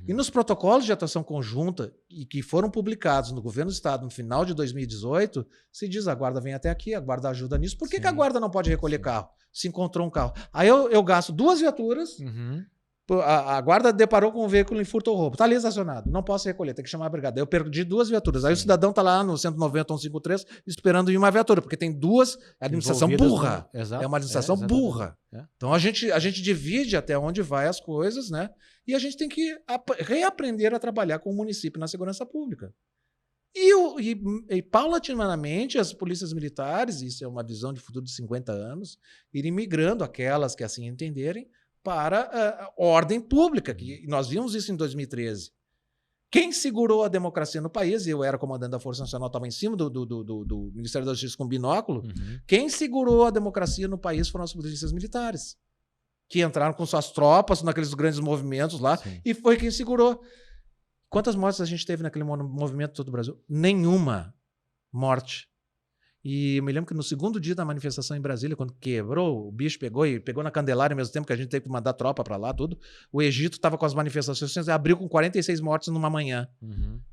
E nos protocolos de atuação conjunta, e que foram publicados no governo do Estado no final de 2018, se diz a guarda vem até aqui, a guarda ajuda nisso. Por que a guarda não pode recolher carro? Se encontrou um carro. Aí eu gasto 2 viaturas, a guarda deparou com um veículo em furto ou roubo. Está ali estacionado, não posso recolher, tem que chamar a brigada. Eu perdi 2 viaturas. Aí o cidadão está lá no 190, 153, esperando em uma viatura, porque tem 2, administração burra. É uma administração burra. Então a gente divide até onde vai as coisas, né? E a gente tem que reaprender a trabalhar com o município na segurança pública. E paulatinamente as polícias militares, isso é uma visão de futuro de 50 anos, irem migrando aquelas que assim entenderem para a ordem pública, que nós vimos isso em 2013. Quem segurou a democracia no país, eu era comandante da Força Nacional, estava em cima do Ministério da Justiça com binóculo, quem segurou a democracia no país foram as polícias militares, que entraram com suas tropas naqueles grandes movimentos lá, e foi quem segurou. Quantas mortes a gente teve naquele movimento todo o Brasil? Nenhuma morte. E eu me lembro que no segundo dia da manifestação em Brasília, quando quebrou, o bicho pegou na Candelária ao mesmo tempo que a gente teve que mandar tropa para lá, tudo. O Egito estava com as manifestações, abriu com 46 mortes numa manhã.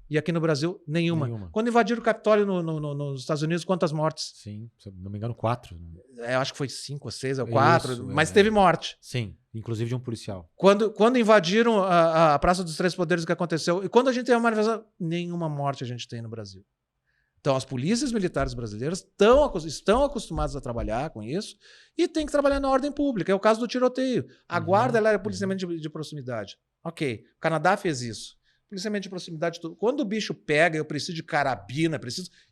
E aqui no Brasil, nenhuma. Quando invadiram o Capitólio nos Estados Unidos, quantas mortes? Sim, se não me engano, 4. Eu acho que foi 5 ou 6 ou 4, mas teve morte. Sim, inclusive de um policial. Quando invadiram a Praça dos Três Poderes, o que aconteceu? E quando a gente tem uma manifestação, nenhuma morte a gente tem no Brasil. Então, as polícias militares brasileiras estão acostumadas a trabalhar com isso e tem que trabalhar na ordem pública. É o caso do tiroteio. A guarda ela é policiamento de proximidade. Ok, o Canadá fez isso. Policiamento de proximidade. Quando o bicho pega, eu preciso de carabina,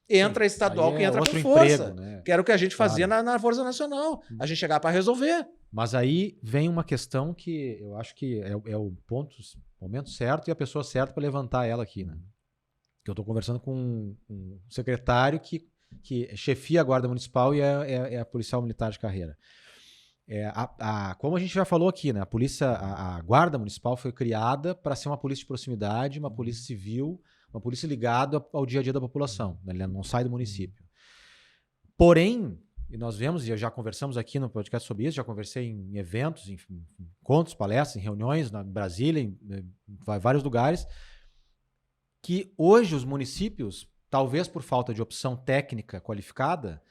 entra estadual que entra com força. Emprego, né? Que era o que a gente fazia na Força Nacional. A gente chegava para resolver. Mas aí vem uma questão que eu acho que é o momento certo e a pessoa certa para levantar ela aqui, né? Que eu estou conversando com um secretário que chefia a Guarda Municipal e é a policial militar de carreira. Como a gente já falou aqui, né, a Guarda Municipal foi criada para ser uma polícia de proximidade, uma polícia civil, uma polícia ligada ao dia a dia da população. Né, ele não sai do município. Porém, e nós vemos, e já conversamos aqui no podcast sobre isso, já conversei em eventos, em encontros, palestras, em reuniões, em Brasília, em vários lugares, que hoje os municípios, talvez por falta de opção técnica qualificada,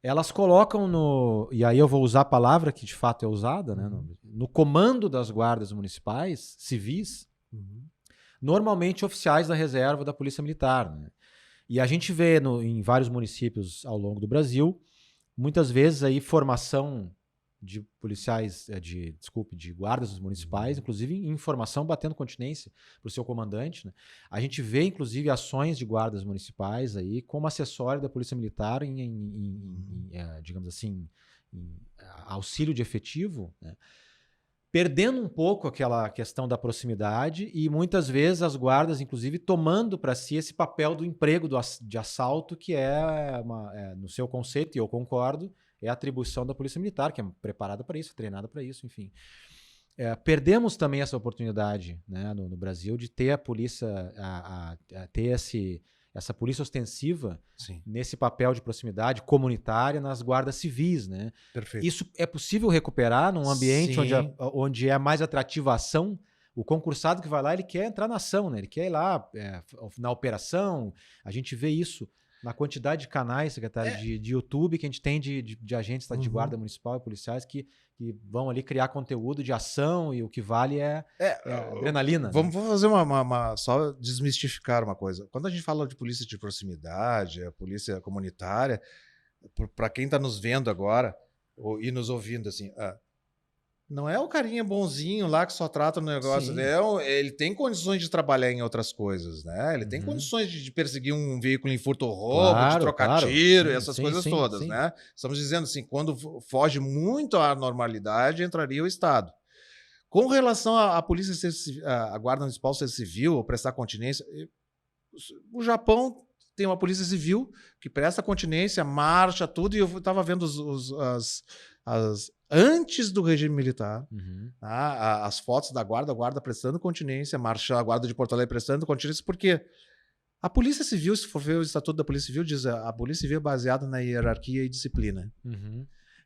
elas colocam e aí eu vou usar a palavra que de fato é usada, né, no comando das guardas municipais, civis, normalmente oficiais da reserva da Polícia Militar. Né? E a gente vê em vários municípios ao longo do Brasil muitas vezes aí formação de policiais, de guardas municipais, inclusive em formação batendo continência para o seu comandante, né? A gente vê, inclusive, ações de guardas municipais aí como acessório da Polícia Militar digamos assim, em auxílio de efetivo, né? Perdendo um pouco aquela questão da proximidade e muitas vezes as guardas, inclusive, tomando para si esse papel do emprego de assalto, que no seu conceito, e eu concordo, é a atribuição da Polícia Militar, que é preparada para isso, treinada para isso, enfim. Perdemos também essa oportunidade, né, no Brasil de ter a polícia, ter essa polícia ostensiva, sim, nesse papel de proximidade comunitária nas guardas civis, né? Perfeito. Isso é possível recuperar num ambiente onde é mais atrativa a ação? O concursado que vai lá, ele quer entrar na ação, né? Ele quer ir lá na operação. A gente vê isso na quantidade de canais, secretário, de YouTube que a gente tem de agentes de guarda municipal e policiais que vão ali criar conteúdo de ação e o que vale é adrenalina. Vamos fazer só desmistificar uma coisa. Quando a gente fala de polícia de proximidade, a polícia comunitária, para quem está nos vendo agora e nos ouvindo, assim, não é o carinha bonzinho lá que só trata no negócio. Ele tem condições de trabalhar em outras coisas, né? Ele tem condições de perseguir um veículo em furto ou roubo, de trocar tiro, essas coisas todas, né? Estamos dizendo assim, quando foge muito à normalidade, entraria o Estado. Com relação à polícia, a guarda municipal ser civil ou prestar continência, o Japão tem uma polícia civil que presta continência, marcha, tudo, e eu estava vendo antes do regime militar, as fotos da guarda prestando continência, a guarda de Porto Alegre prestando continência, porque a Polícia Civil, se for ver o Estatuto da Polícia Civil, diz a Polícia Civil é baseada na hierarquia e disciplina.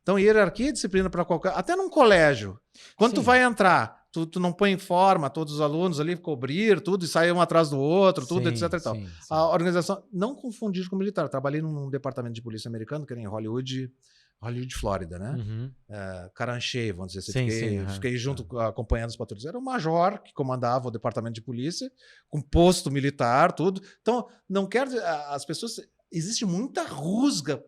Então, hierarquia e disciplina para qualquer... Até num colégio, quando tu vai entrar, tu não põe em forma todos os alunos ali, cobrir tudo, e sair um atrás do outro, tudo, etc. E tal. A organização... Não confundir com o militar. Eu trabalhei num departamento de polícia americano, que era em Hollywood, Flórida, né? Caranche, vamos dizer assim. Fiquei junto, acompanhando os patrulheiros. Era o major que comandava o departamento de polícia, com posto militar, tudo. Então, não quero dizer... As pessoas... Existe muita rusga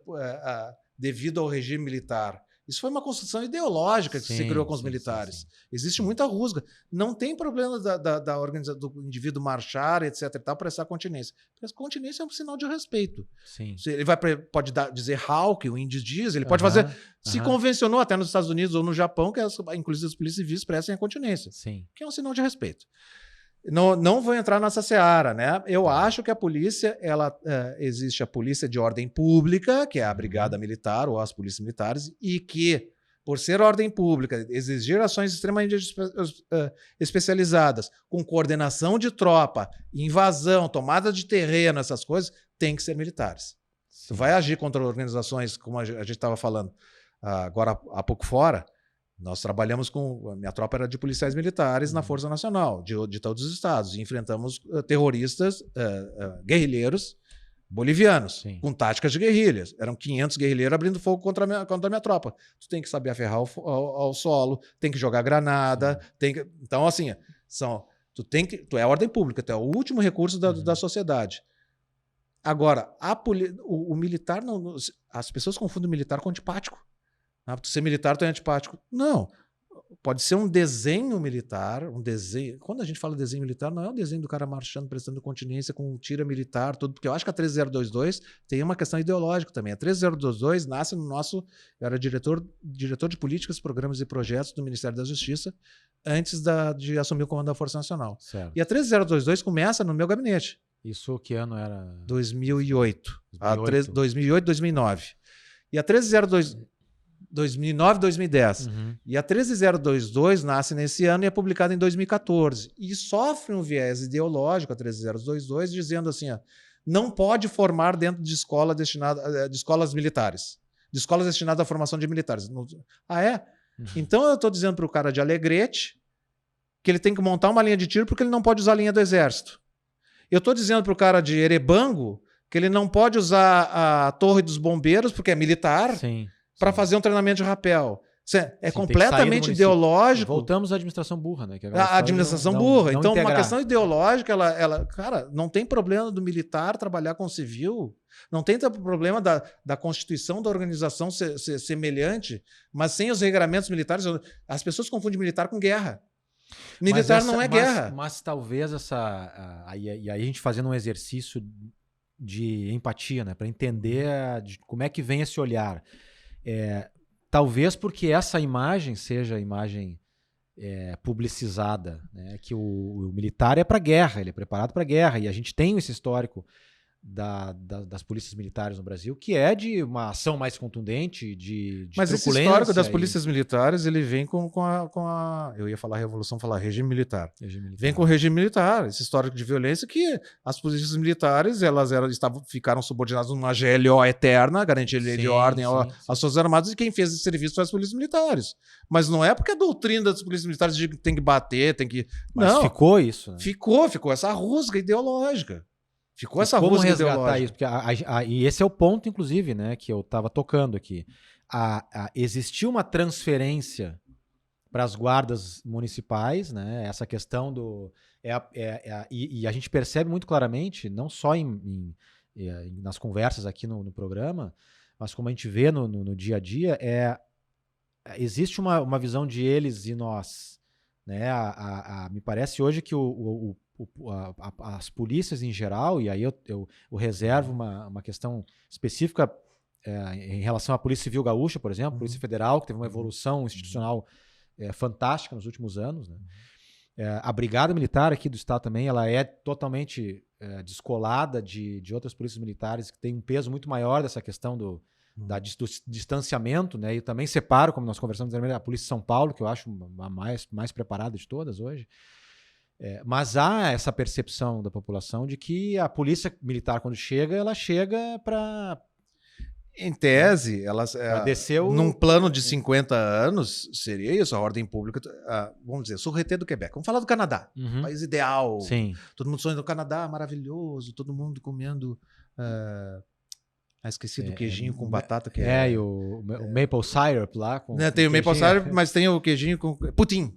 devido ao regime militar. Isso foi uma construção ideológica que se criou com os militares. Existe muita rusga. Não tem problema do indivíduo marchar, etc. e tal, prestar continência. Porque continência é um sinal de respeito. Ele pode dizer how, que o índio diz, ele pode fazer... Se convencionou até nos Estados Unidos ou no Japão, que inclusive as polícias civis prestem a continência. Que é um sinal de respeito. Não vou entrar nessa seara, né? Eu acho que a polícia, existe a polícia de ordem pública, que é a brigada militar ou as polícias militares, e que, por ser ordem pública, exigir ações extremamente especializadas, com coordenação de tropa, invasão, tomada de terreno, essas coisas, tem que ser militares. Tu vai agir contra organizações, como a gente estava falando agora há pouco fora. Nós trabalhamos com... A minha tropa era de policiais militares na Força Nacional, de todos os estados. E enfrentamos terroristas, guerrilheiros bolivianos, com táticas de guerrilhas. Eram 500 guerrilheiros abrindo fogo contra a minha tropa. Tu tem que saber aferrar ao solo, tem que jogar granada, Então, assim, tu é ordem pública, tu é o último recurso da sociedade. Agora, o militar... As pessoas confundem o militar com o antipático. Tu ser militar, tu é antipático. Não. Pode ser um desenho militar, Quando a gente fala desenho militar, não é o desenho do cara marchando, prestando continência com tira militar, tudo, porque eu acho que a 13022 tem uma questão ideológica também. A 13022 nasce no nosso... Eu era diretor de políticas, programas e projetos do Ministério da Justiça antes de assumir o comando da Força Nacional. Certo. E a 13022 começa no meu gabinete. Isso que ano era? 2008. 2008, 2009. E a 13022... 2009, 2010. E a 13022 nasce nesse ano e é publicada em 2014. E sofre um viés ideológico, a 13022, dizendo assim, não pode formar dentro de de escolas militares, de escolas destinadas à formação de militares. Então eu estou dizendo para o cara de Alegrete que ele tem que montar uma linha de tiro porque ele não pode usar a linha do exército. Eu estou dizendo para o cara de Erebango que ele não pode usar a torre dos bombeiros porque é militar, para fazer um treinamento de rapel. É Sim, completamente ideológico. Voltamos à administração burra, né? A administração burra. Então, uma questão ideológica, cara, não tem problema do militar trabalhar com o civil, não tem problema da constituição da organização ser semelhante, mas sem os regramentos militares. As pessoas confundem militar com guerra. Militar não é guerra. Mas talvez e aí a gente fazendo um exercício de empatia, né? Para entender como é que vem esse olhar. Talvez porque essa imagem seja a imagem publicizada, né? Que o militar é para guerra, ele é preparado para guerra, e a gente tem esse histórico das polícias militares no Brasil, que é de uma ação mais contundente, de Mas esse histórico das polícias militares, ele vem com a... Eu ia falar revolução, falar regime militar. Vem com o regime militar, esse histórico de violência que as polícias militares, ficaram subordinadas numa GLO eterna, garantia de ordem às Forças Armadas, e quem fez esse serviço foi as polícias militares. Mas não é porque a doutrina das polícias militares diz que tem que bater, tem que... Mas não, ficou isso. Né? Ficou essa rusga ideológica. Ficou essa como rusga resgatar ideológica. Isso? Porque e esse é o ponto, inclusive, né, que eu estava tocando aqui. Existiu uma transferência para as guardas municipais, né? Essa questão do... E a gente percebe muito claramente, não só nas conversas aqui no programa, mas como a gente vê no dia a dia, existe uma visão de eles e nós. Né? Me parece hoje que as polícias em geral, e aí eu reservo uma questão específica em relação à Polícia Civil Gaúcha, por exemplo, Polícia Federal, que teve uma evolução institucional fantástica nos últimos anos. Né? A Brigada Militar aqui do Estado também, ela é totalmente descolada de outras polícias militares, que tem um peso muito maior dessa questão do distanciamento, né? E também separo, como nós conversamos, a Polícia de São Paulo, que eu acho a mais preparada de todas hoje. Mas há essa percepção da população de que a polícia militar, quando chega, ela chega para... Em tese, num plano de 50 anos, seria isso, a ordem pública, vamos dizer, Sûreté do Quebec. Vamos falar do Canadá, país ideal. Sim. Todo mundo sonha do Canadá, maravilhoso, todo mundo comendo... esqueci do queijinho com batata. E o maple syrup lá. Tem o maple syrup, mas tem o queijinho com... Putin.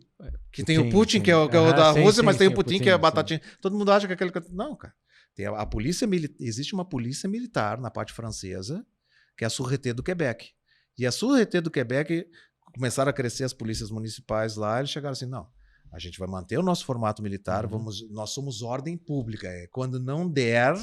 Que tem o Putin, que é o da Rússia, mas tem o Putin, que é a batatinha. Todo mundo acha que aquele... Não, cara. Existe uma polícia militar na parte francesa, que é a Sûreté do Quebec. E a Sûreté do Quebec, começaram a crescer as polícias municipais lá, eles chegaram assim, não, a gente vai manter o nosso formato militar, nós somos ordem pública. Quando não der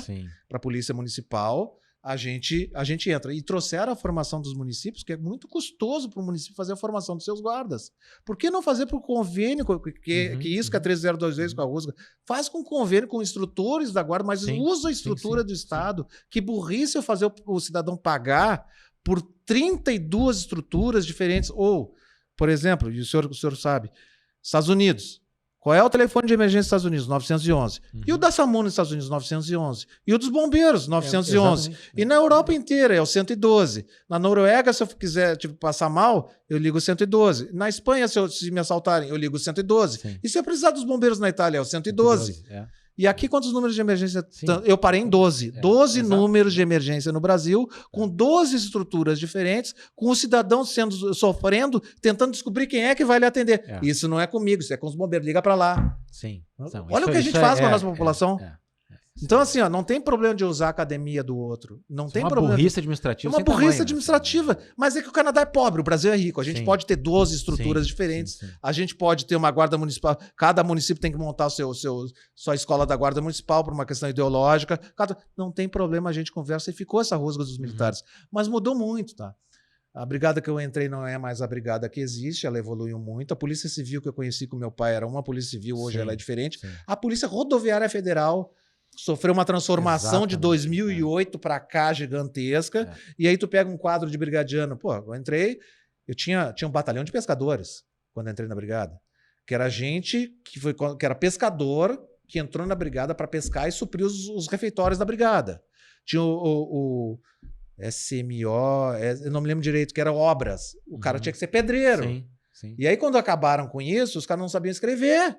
para a polícia municipal... A gente entra. E trouxeram a formação dos municípios, que é muito custoso para o município fazer a formação dos seus guardas. Por que não fazer por convênio, que isso que a 3022 com a USGA, faz com convênio com instrutores da guarda, mas usa a estrutura do Estado. Que burrice eu fazer o cidadão pagar por 32 estruturas diferentes. Ou, por exemplo, e o senhor sabe, Estados Unidos. Qual é o telefone de emergência dos Estados Unidos? 911. E o da SAMU nos Estados Unidos? 911. E o dos bombeiros? 911. E na Europa inteira é o 112. Na Noruega, se eu quiser passar mal, eu ligo o 112. Na Espanha, se me assaltarem, eu ligo o 112. Sim. E se eu precisar dos bombeiros na Itália, é o 112. E aqui, quantos números de emergência? Eu parei em 12. 12 números de emergência no Brasil, com 12 estruturas diferentes, com o cidadão sofrendo, tentando descobrir quem é que vai lhe atender. Isso não é comigo, isso é com os bombeiros. Liga para lá. Sim. Olha o que a gente faz com a nossa população. Então, assim, não tem problema de usar a academia do outro. Não tem problema. Burrice administrativa. É uma burrice administrativa. Mas é que o Canadá é pobre, o Brasil é rico. A gente pode ter 12 estruturas diferentes. A gente pode ter uma guarda municipal. Cada município tem que montar sua escola da guarda municipal por uma questão ideológica. Não tem problema, a gente conversa e ficou essa rusga dos militares. Mas mudou muito, tá? A brigada que eu entrei não é mais a brigada que existe, ela evoluiu muito. A Polícia Civil que eu conheci com meu pai era uma Polícia Civil, hoje ela é diferente. A Polícia Rodoviária Federal sofreu uma transformação de 2008 para cá gigantesca. E aí tu pega um quadro de brigadiano. Pô, eu entrei, tinha um batalhão de pescadores quando eu entrei na brigada. Que era gente que era pescador, que entrou na brigada para pescar e suprir os refeitórios da brigada. Tinha o SMO, eu não me lembro direito, que era obras. O cara tinha que ser pedreiro. E aí quando acabaram com isso, os caras não sabiam escrever.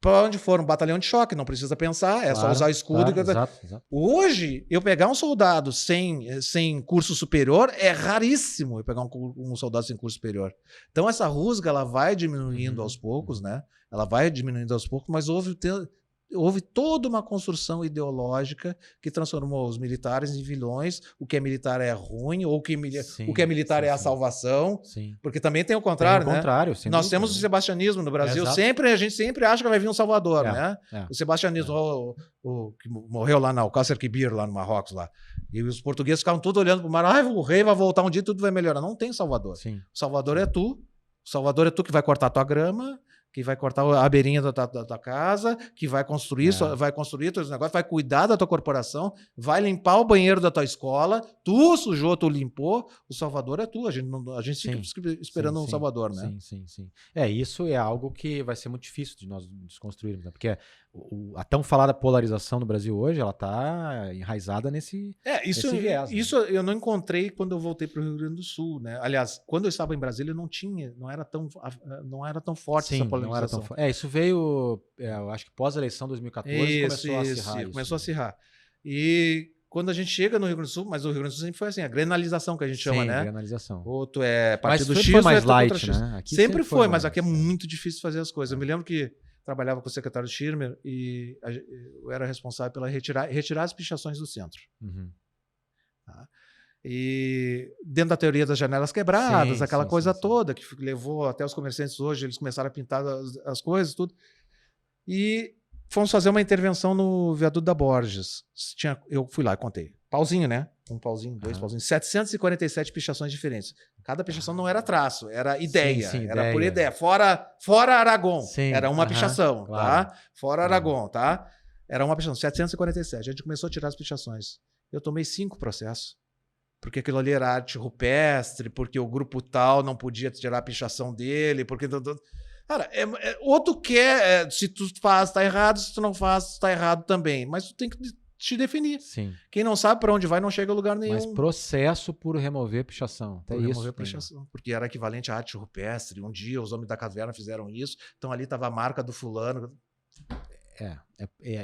para onde for, um batalhão de choque, não precisa pensar, é só usar o escudo. Claro, exato. Hoje, eu pegar um soldado sem curso superior é raríssimo eu pegar um soldado sem curso superior. Então, essa rusga ela vai diminuindo aos poucos, né? Ela vai diminuindo aos poucos, mas houve toda uma construção ideológica que transformou os militares em vilões. O que é militar é ruim, ou o que é militar é a salvação. Sim. Porque também tem o contrário, né? Nós temos o sebastianismo no Brasil. A gente sempre acha que vai vir um salvador, né? O sebastianismo, o que morreu lá na Alcácer-Quibir, lá no Marrocos. Lá. E os portugueses ficavam tudo olhando para o mar. O rei vai voltar um dia e tudo vai melhorar. Não tem salvador. Sim. O salvador é tu. O salvador é tu que vai cortar a tua grama, que vai cortar a beirinha da tua casa, que vai construir teus negócios, vai cuidar da tua corporação, vai limpar o banheiro da tua escola, tu sujou, tu limpou, o salvador é tu, a gente fica esperando um salvador, né? Sim. Isso é algo que vai ser muito difícil de nós desconstruirmos, né? Porque a tão falada polarização no Brasil hoje, ela está enraizada nesse viés. Isso eu não encontrei quando eu voltei para o Rio Grande do Sul, né? Aliás, quando eu estava em Brasília, não era tão forte essa polarização. Não era tão forte. Isso veio, eu acho que pós-eleição 2014 começou a acirrar isso. Começou a acirrar. E quando a gente chega no Rio Grande do Sul, mas o Rio Grande do Sul sempre foi assim, a grenalização que a gente chama, né? Grenalização. Ou tu é partido X, foi mais light, né? Aqui sempre foi, mas aqui é muito difícil fazer as coisas. Eu me lembro que trabalhava com o secretário Schirmer e eu era responsável pela retirar as pichações do centro. Uhum. Tá? E dentro da teoria das janelas quebradas, aquela coisa toda que levou até os comerciantes hoje, eles começaram a pintar as coisas, tudo. E fomos fazer uma intervenção no viaduto da Borges. Eu fui lá e contei. Pauzinho, né? Um pauzinho, dois pauzinhos. 747 pichações diferentes. Cada pichação não era traço, era ideia. Era por ideia. Fora Aragon. Era uma pichação, tá? Fora Aragon, tá? Era uma pichação. 747. A gente começou a tirar as pichações. Eu tomei 5 processos. Porque aquilo ali era arte rupestre, porque o grupo tal não podia tirar a pichação dele, porque... Cara, ou tu quer, se tu faz, tá errado, se tu não faz, tá errado também. Mas tu tem que te definir. Sim. Quem não sabe para onde vai não chega a lugar nenhum. Mas processo por remover pichação. Por remover pichação. Porque era equivalente à arte rupestre. Um dia os homens da caverna fizeram isso, então ali estava a marca do fulano.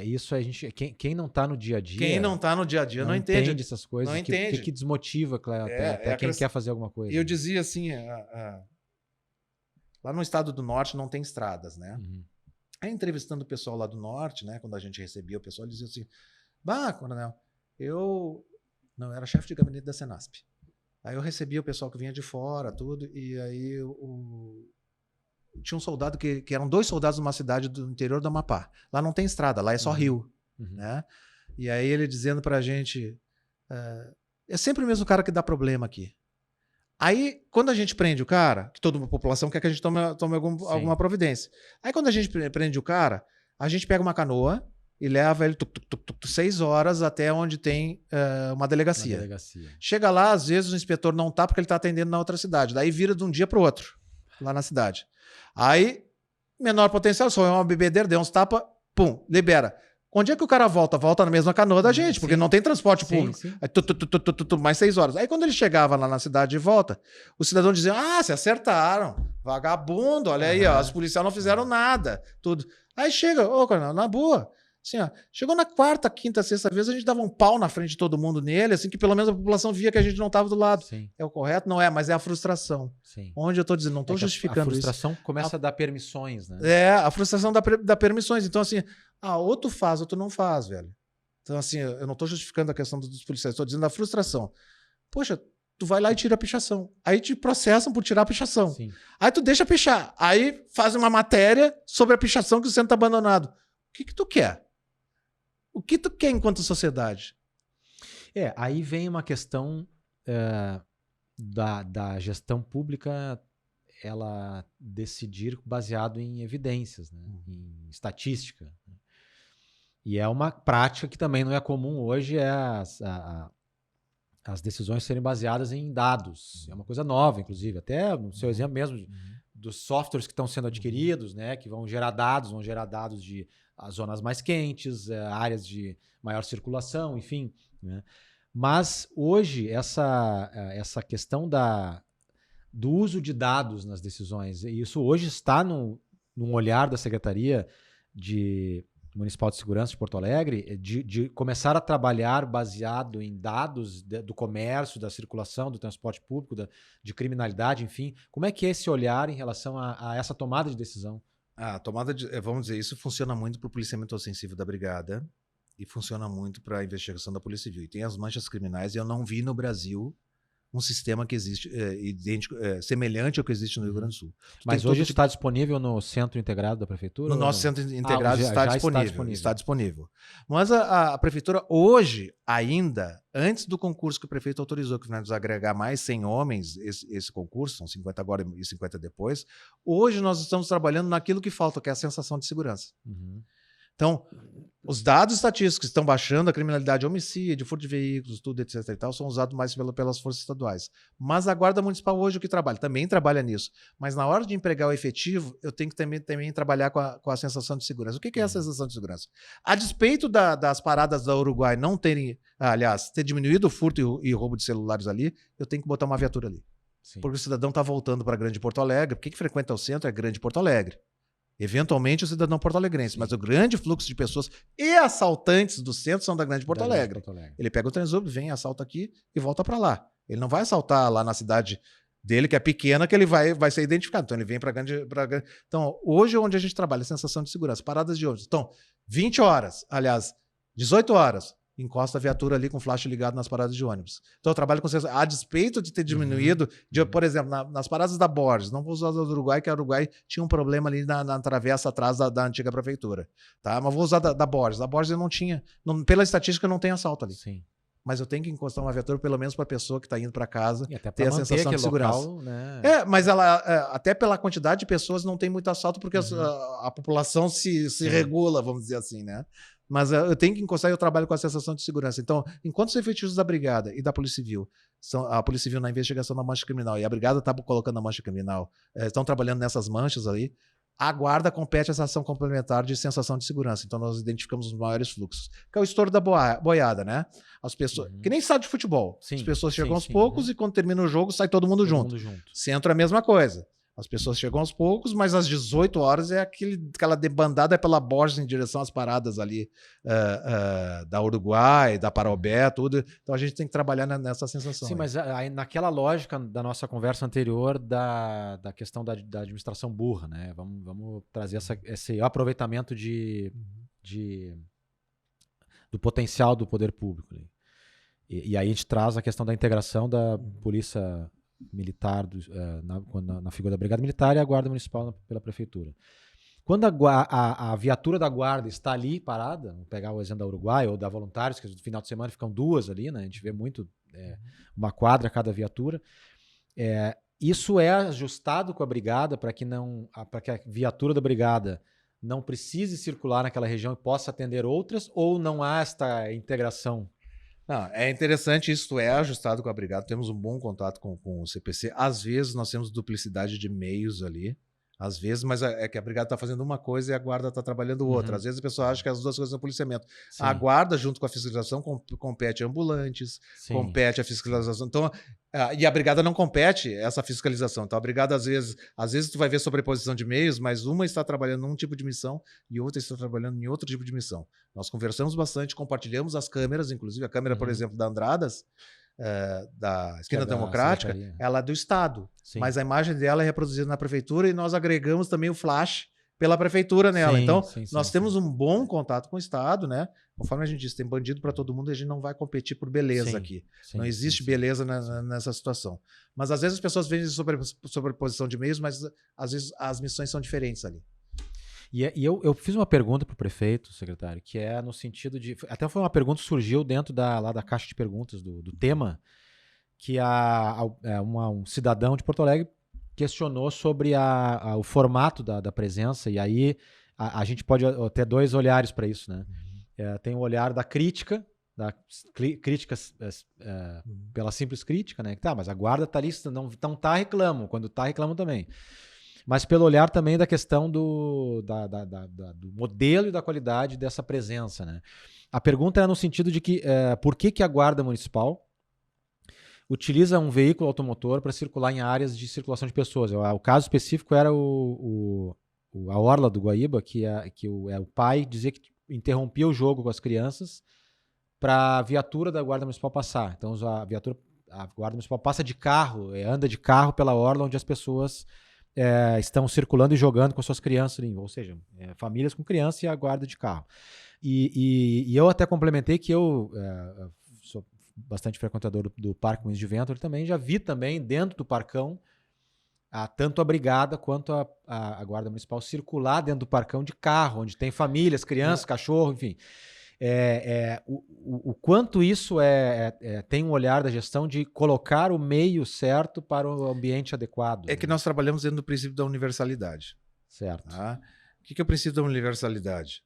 Isso a gente. Quem não está no dia a dia. Quem não está no dia a dia não entende essas coisas. Não entende. Que desmotiva, até quem quer fazer alguma coisa. E eu dizia assim. Lá no estado do norte não tem estradas, né? Uhum. Aí entrevistando o pessoal lá do norte, né? Quando a gente recebia o pessoal, eles diziam assim: coronel, eu era chefe de gabinete da Senasp. Aí eu recebia o pessoal que vinha de fora, tudo, e aí tinha um soldado que eram 2 soldados numa cidade do interior do Amapá. Lá não tem estrada, lá é só rio, né? E aí ele dizendo pra gente: é sempre o mesmo cara que dá problema aqui. Aí, quando a gente prende o cara, que toda a população quer que a gente tome alguma providência. Aí, quando a gente prende o cara, a gente pega uma canoa e leva ele 6 horas até onde tem uma delegacia. Chega lá, às vezes o inspetor não tá porque ele tá atendendo na outra cidade. Daí vira de um dia pro outro, lá na cidade. Aí, menor potencial, só é uma bebedeira, deu uns tapas, pum, libera. Onde é que o cara volta? Volta na mesma canoa da gente, porque não tem transporte público. Aí, mais 6 horas. Aí quando ele chegava lá na cidade de volta, os cidadãos diziam: se acertaram. Vagabundo, olha aí, ó, os policiais não fizeram nada. Tudo. Aí chega, coronel, na boa. Assim, chegou na 4ª, 5ª, 6ª vez, a gente dava um pau na frente de todo mundo nele, assim que pelo menos a população via que a gente não estava do lado. Sim. É o correto? Não é, mas é a frustração. Sim. Onde eu estou dizendo, não estou justificando isso. A frustração começa a dar permissões, né? A frustração dá permissões. Então, assim, ou tu faz ou tu não faz, velho. Então, assim, eu não estou justificando a questão dos policiais, estou dizendo a frustração. Poxa, tu vai lá e tira a pichação. Aí te processam por tirar a pichação. Sim. Aí tu deixa pichar. Aí faz uma matéria sobre a pichação que o centro está abandonado. O que tu quer? O que tu quer enquanto sociedade? Aí vem uma questão da gestão pública, ela decidir baseado em evidências, né? Em estatística. E é uma prática que também não é comum hoje, as decisões serem baseadas em dados. É uma coisa nova, inclusive. Até no seu exemplo mesmo, dos softwares que estão sendo adquiridos, né? Que vão gerar dados de as zonas mais quentes, áreas de maior circulação, enfim. Né? Mas hoje essa questão do uso de dados nas decisões, e isso hoje está num olhar da Secretaria Municipal de Segurança de Porto Alegre, de começar a trabalhar baseado em dados do comércio, da circulação, do transporte público, de criminalidade, enfim. Como é que é esse olhar em relação a essa tomada de decisão? A tomada de, vamos dizer, isso funciona muito para o policiamento ostensivo da brigada e funciona muito para a investigação da Polícia Civil. E tem as manchas criminais e eu não vi no Brasil um sistema que existe idêntico, semelhante ao que existe no Rio Grande do Sul. Mas hoje está disponível no Centro Integrado da Prefeitura? No nosso Centro Integrado já está disponível. Mas a Prefeitura hoje, ainda, antes do concurso que o prefeito autorizou, que vai nos agregar mais 100 homens, esse concurso, são 50 agora e 50 depois, hoje nós estamos trabalhando naquilo que falta, que é a sensação de segurança. Uhum. Então, os dados estatísticos que estão baixando, a criminalidade, homicídio, furto de veículos, tudo, etc. e tal, são usados mais pelas forças estaduais. Mas a Guarda Municipal hoje o que trabalha? Também trabalha nisso. Mas na hora de empregar o efetivo, eu tenho que também trabalhar com a sensação de segurança. O que é a sensação de segurança? A despeito das paradas da Uruguai não terem, aliás, ter diminuído o furto e roubo de celulares ali, eu tenho que botar uma viatura ali. Sim. Porque o cidadão está voltando para Grande Porto Alegre. Por que frequenta o centro? É Grande Porto Alegre. Eventualmente o cidadão porto-alegrense, sim, mas o grande fluxo de pessoas e assaltantes do centro são da Grande Porto Alegre. Ele pega o Transurb, vem, assalta aqui e volta para lá. Ele não vai assaltar lá na cidade dele, que é pequena, que ele vai ser identificado. Então ele vem para grande. Então, hoje onde a gente trabalha, sensação de segurança, paradas de ônibus. Então, 20 horas, aliás, 18 horas, encosta a viatura ali com flash ligado nas paradas de ônibus. Então eu trabalho com a despeito de ter diminuído, por exemplo, nas paradas da Borges, não vou usar do Uruguai, que a Uruguai tinha um problema ali na travessa atrás da antiga prefeitura, tá? Mas vou usar da Borges. Da Borges eu não tinha, pela estatística não tem assalto ali. Sim. Mas eu tenho que encostar uma viatura pelo menos para a pessoa que está indo para casa e ter a sensação de segurança. Local, né? Mas ela, até pela quantidade de pessoas, não tem muito assalto porque a população se regula, vamos dizer assim, né? Mas eu tenho que encostar e eu trabalho com a sensação de segurança. Então, enquanto os efetivos da Brigada e da Polícia Civil, a Polícia Civil na investigação da mancha criminal e a Brigada está colocando a mancha criminal, estão trabalhando nessas manchas ali, a Guarda compete essa ação complementar de sensação de segurança. Então, nós identificamos os maiores fluxos, que é o estouro da boiada, né? As pessoas, que nem estádio de futebol. Sim, as pessoas chegam aos poucos e quando termina o jogo, sai todo mundo junto. Centro é a mesma coisa. As pessoas chegam aos poucos, mas às 18 horas é aquela debandada pela Borges em direção às paradas ali da Uruguai, da Parobé, tudo. Então a gente tem que trabalhar nessa sensação. Sim, aí. Mas aí, naquela lógica da nossa conversa anterior da questão da administração burra, né? Vamos trazer esse aproveitamento do potencial do poder público. E aí a gente traz a questão da integração da polícia militar na figura da Brigada Militar e a Guarda Municipal pela Prefeitura. Quando a viatura da Guarda está ali parada, vamos pegar o exemplo da Uruguai ou da Voluntários, que no final de semana ficam duas ali, né? A gente vê muito uma quadra a cada viatura. Isso é ajustado com a Brigada para que a viatura da Brigada não precise circular naquela região e possa atender outras, ou não há esta integração? Não, é interessante, isso é ajustado com a Brigada, temos um bom contato com o CPC. Às vezes nós temos duplicidade de meios ali, às vezes, mas é que a Brigada está fazendo uma coisa e a Guarda está trabalhando outra. Às vezes a pessoa acha que as duas coisas são policiamento. Sim. A Guarda, junto com a fiscalização, compete ambulantes, sim, compete a fiscalização. Então, e a Brigada não compete essa fiscalização. Então, a Brigada, às vezes tu vai ver sobreposição de meios, mas uma está trabalhando num tipo de missão e outra está trabalhando em outro tipo de missão. Nós conversamos bastante, compartilhamos as câmeras, inclusive a câmera, por exemplo, da Andradas, da Esquina Democrática, ela é do Estado, sim, mas a imagem dela é reproduzida na Prefeitura e nós agregamos também o flash pela Prefeitura nela. Sim, então, nós temos um bom contato com o Estado, né? Conforme a gente disse, tem bandido para todo mundo e a gente não vai competir por beleza aqui. Não existe beleza nessa situação. Mas às vezes as pessoas veem sobreposição de meios, mas às vezes as missões são diferentes ali. E eu fiz uma pergunta para o prefeito, secretário, que é no sentido de... Até foi uma pergunta que surgiu dentro lá da caixa de perguntas do tema, que um cidadão de Porto Alegre questionou sobre o formato da presença, e aí a gente pode ter dois olhares para isso, né? Tem o olhar da crítica, pela simples crítica, né? Tá, mas a Guarda está ali, não tá, reclamam. Quando tá, reclamam também. Mas pelo olhar também da questão do modelo e da qualidade dessa presença, né? A pergunta era no sentido de que por que a Guarda Municipal utiliza um veículo automotor para circular em áreas de circulação de pessoas? O caso específico era o a orla do Guaíba, que o pai dizia que interrompia o jogo com as crianças para a viatura da Guarda Municipal passar. Então a Guarda Municipal passa de carro, anda de carro pela orla onde as pessoas estão circulando e jogando com suas crianças, ou seja, famílias com criança e a guarda de carro. E eu até complementei que eu sou bastante frequentador do Parque Moinhos de Vento, ele também já vi também dentro do Parcão tanto a brigada quanto a Guarda Municipal circular dentro do Parcão de carro, onde tem famílias, crianças, cachorro, enfim. O quanto isso tem um olhar da gestão de colocar o meio certo para o ambiente adequado. É que nós trabalhamos dentro do princípio da universalidade. Certo. Tá? O que é o princípio da universalidade?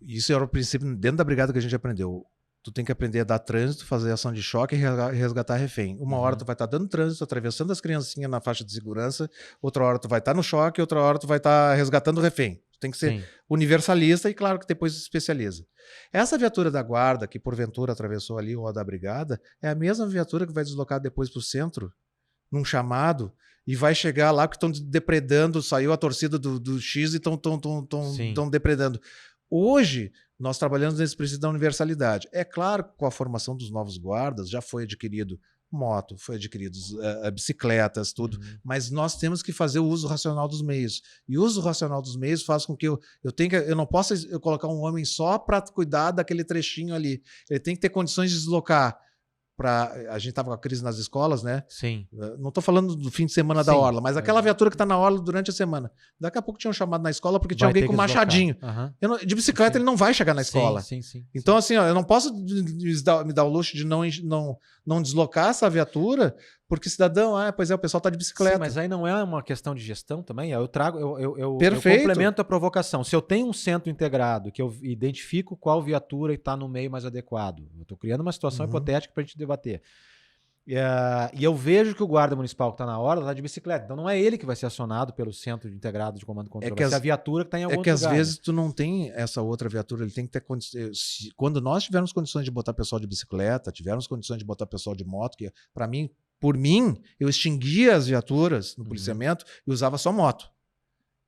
Isso era o princípio dentro da brigada que a gente aprendeu. Tu tem que aprender a dar trânsito, fazer ação de choque e resgatar refém. Uma hora tu vai estar dando trânsito, atravessando as criancinhas na faixa de segurança, outra hora tu vai estar no choque, outra hora tu vai estar resgatando refém. Tu tem que ser universalista e claro que depois se especializa. Essa viatura da guarda que porventura atravessou ali ou a da brigada é a mesma viatura que vai deslocar depois para o centro, num chamado, e vai chegar lá que estão depredando, saiu a torcida do X e estão depredando. Hoje, nós trabalhamos nesse princípio da universalidade. É claro que com a formação dos novos guardas já foi adquirido moto, foi adquirido bicicletas, tudo, mas nós temos que fazer o uso racional dos meios. E o uso racional dos meios faz com que eu não possa colocar um homem só para cuidar daquele trechinho ali. Ele tem que ter condições de deslocar. A gente estava com a crise nas escolas, né? Sim. Não estou falando do fim de semana da orla, mas aquela viatura que está na orla durante a semana. Daqui a pouco tinham chamado na escola porque tinha alguém com machadinho. De bicicleta ele não vai chegar na escola. Sim. Então, assim, eu não posso me dar o luxo de não deslocar essa viatura porque cidadão, pois o pessoal está de bicicleta. Sim, mas aí não é uma questão de gestão também? Eu Perfeito. complemento a provocação. Se eu tenho um centro integrado que eu identifico qual viatura está no meio mais adequado, eu estou criando uma situação hipotética para a gente debater. E eu vejo que o guarda municipal que está na hora está de bicicleta. Então não é ele que vai ser acionado pelo centro integrado de comando e controle. Vai ser a viatura que está em algum lugar. É que às vezes tu não tem essa outra viatura, ele tem que ter condições. Quando nós tivermos condições de botar pessoal de bicicleta, tivermos condições de botar pessoal de moto, que para mim, por mim, eu extinguia as viaturas no policiamento e usava só moto.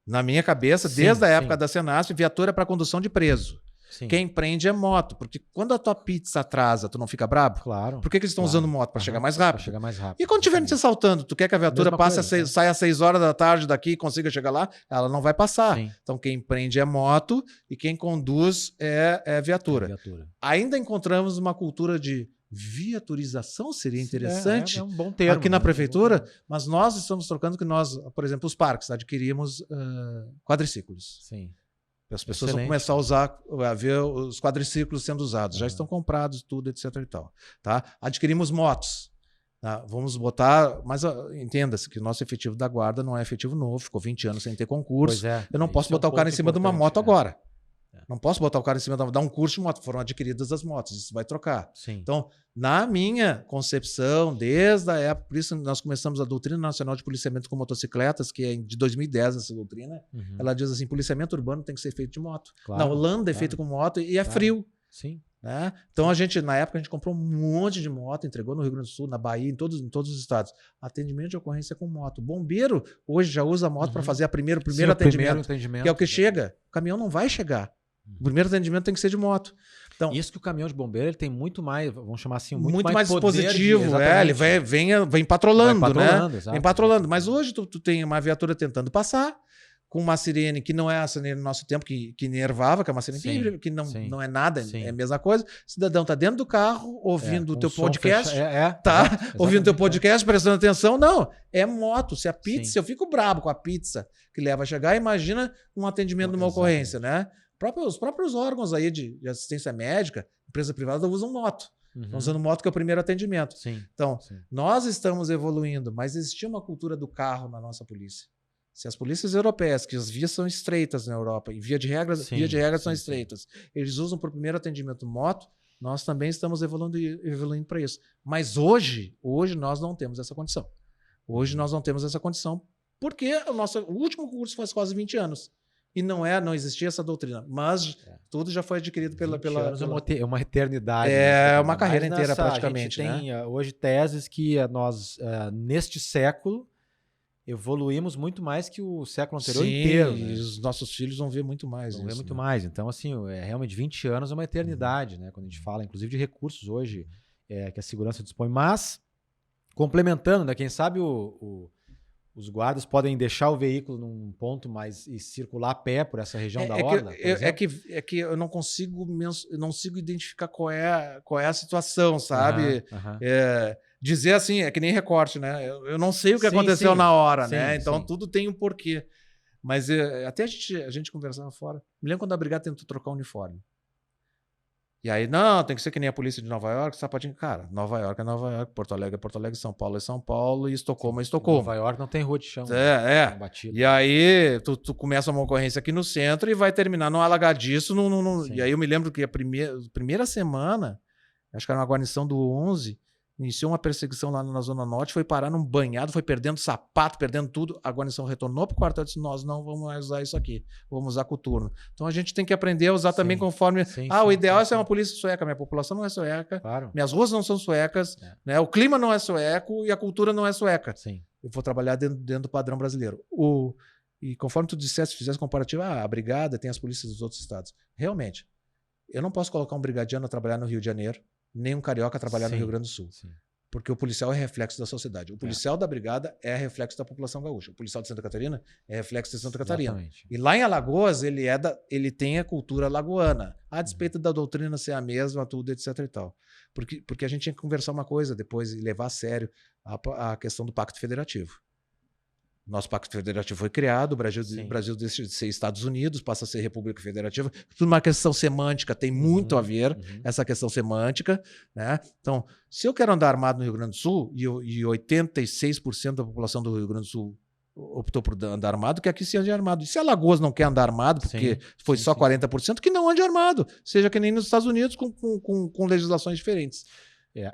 Na minha cabeça, desde a época da Senasp, viatura para condução de preso. Sim. Quem prende é moto, porque quando a tua pizza atrasa, tu não fica brabo? Claro. Por que eles estão usando moto? Para chegar mais rápido. Para chegar mais rápido. E quando estiverem te assaltando, tu quer que a viatura saia às 6 horas da tarde daqui e consiga chegar lá? Ela não vai passar. Sim. Então quem prende é moto e quem conduz é viatura. Ainda encontramos uma cultura de viaturização, seria interessante. É um bom termo. Aqui na prefeitura, mas nós estamos trocando que nós, por exemplo, os parques, adquirimos quadriciclos. Sim. As pessoas vão começar a ver os quadriciclos sendo usados. Já estão comprados, tudo, etc. e tal. Tá? Adquirimos motos. Tá? Vamos botar... Mas entenda-se que o nosso efetivo da guarda não é efetivo novo. Ficou 20 anos sem ter concurso. Eu não posso botar o cara em cima de uma moto agora. Não posso botar o cara em cima dar um curso de moto. Foram adquiridas as motos. Isso vai trocar. Sim. Então, na minha concepção, desde a época, por isso nós começamos a Doutrina Nacional de Policiamento com Motocicletas, que é de 2010 essa doutrina, ela diz assim, policiamento urbano tem que ser feito de moto. Claro, na Holanda é feito com moto e é frio. Sim. Né? Então, na época, a gente comprou um monte de moto, entregou no Rio Grande do Sul, na Bahia, em todos os estados. Atendimento de ocorrência com moto. Bombeiro hoje já usa a moto para fazer o primeiro atendimento, que é o que chega. O caminhão não vai chegar. O primeiro atendimento tem que ser de moto. Então, isso que o caminhão de bombeiro ele tem muito mais, vamos chamar assim, muito mais dispositivo. Ele vem patrolando, né? Vem patrolando. Mas hoje tu tem uma viatura tentando passar, com uma sirene que não é a sirene do nosso tempo, que nervava, que é uma sirene que não é nada, é a mesma coisa. O cidadão tá dentro do carro, ouvindo o teu podcast, ouvindo o teu podcast, prestando atenção. Não, é moto. Se eu fico brabo com a pizza que leva a chegar, imagina um atendimento numa ocorrência, né? Os próprios órgãos aí de assistência médica, empresa privada, usam moto. Estão usando moto que é o primeiro atendimento. Então, nós estamos evoluindo, mas existia uma cultura do carro na nossa polícia. Se as polícias europeias, que as vias são estreitas na Europa, e via de regra são estreitas, eles usam para o primeiro atendimento moto, nós também estamos evoluindo para isso. Mas hoje nós não temos essa condição. Hoje nós não temos essa condição porque o último curso faz quase 20 anos. E não existia essa doutrina. Mas tudo já foi adquirido pela... É uma eternidade. É uma carreira inteira praticamente. A gente tem hoje teses que nós, neste século, evoluímos muito mais que o século anterior Sim, inteiro. e Né? os nossos filhos vão ver muito mais Vão ver isso, muito né? mais. Então, assim, realmente 20 anos é uma eternidade, né? Quando a gente fala, inclusive, de recursos hoje que a segurança dispõe. Mas, complementando, né? Quem sabe os guardas podem deixar o veículo num ponto mais e circular a pé por essa região da Orla, por exemplo? É que eu não consigo, eu não consigo identificar qual é a situação, sabe? Aham. Dizer assim, é que nem recorte, né? Eu não sei o que Sim, aconteceu sim. na hora, né? Sim, Então sim. tudo tem um porquê. Mas até a gente conversava fora. Me lembro quando a brigada tentou trocar o uniforme. E aí, não, tem que ser que nem a polícia de Nova York, sapatinho. Cara, Nova York é Nova York, Porto Alegre é Porto Alegre, São Paulo é São Paulo e Estocolmo é Sim. Estocolmo. Nova York não tem rua de chão, né? É. Batido. E aí, tu começa uma ocorrência aqui no centro e vai terminar num alagadiço. E aí eu me lembro que a primeira semana, acho que era uma guarnição do 11, iniciou uma perseguição lá na Zona Norte, foi parar num banhado, foi perdendo sapato, perdendo tudo. A guarnição retornou pro quartel e disse, nós não vamos mais usar isso aqui, vamos usar coturno. Então a gente tem que aprender a usar também conforme... o ideal é ser uma polícia sueca, minha população não é sueca, Claro. minhas ruas não são suecas, né? O clima não é sueco e a cultura não é sueca. Sim. Eu vou trabalhar dentro do padrão brasileiro. E conforme tu dissesse, fizesse comparativo, a brigada tem as polícias dos outros estados. Realmente, eu não posso colocar um brigadiano a trabalhar no Rio de Janeiro, nem um carioca a trabalhar no Rio Grande do Sul. Sim. Porque o policial é reflexo da sociedade. O policial da brigada é reflexo da população gaúcha. O policial de Santa Catarina é reflexo de Santa Catarina. Exatamente. E lá em Alagoas, ele tem a cultura lagoana, a despeito da doutrina ser a mesma, tudo, etc e tal. Porque a gente tinha que conversar uma coisa depois e levar a sério a questão do Pacto Federativo. Nosso Pacto Federativo foi criado, o Brasil deixa de ser Estados Unidos, passa a ser República Federativa. Tudo uma questão semântica, tem muito a ver essa questão semântica. Né? Então, se eu quero andar armado no Rio Grande do Sul, e 86% da população do Rio Grande do Sul optou por andar armado, que aqui se ande armado. E se Alagoas não quer andar armado, porque foi só 40%, que não ande armado. Seja que nem nos Estados Unidos, com legislações diferentes.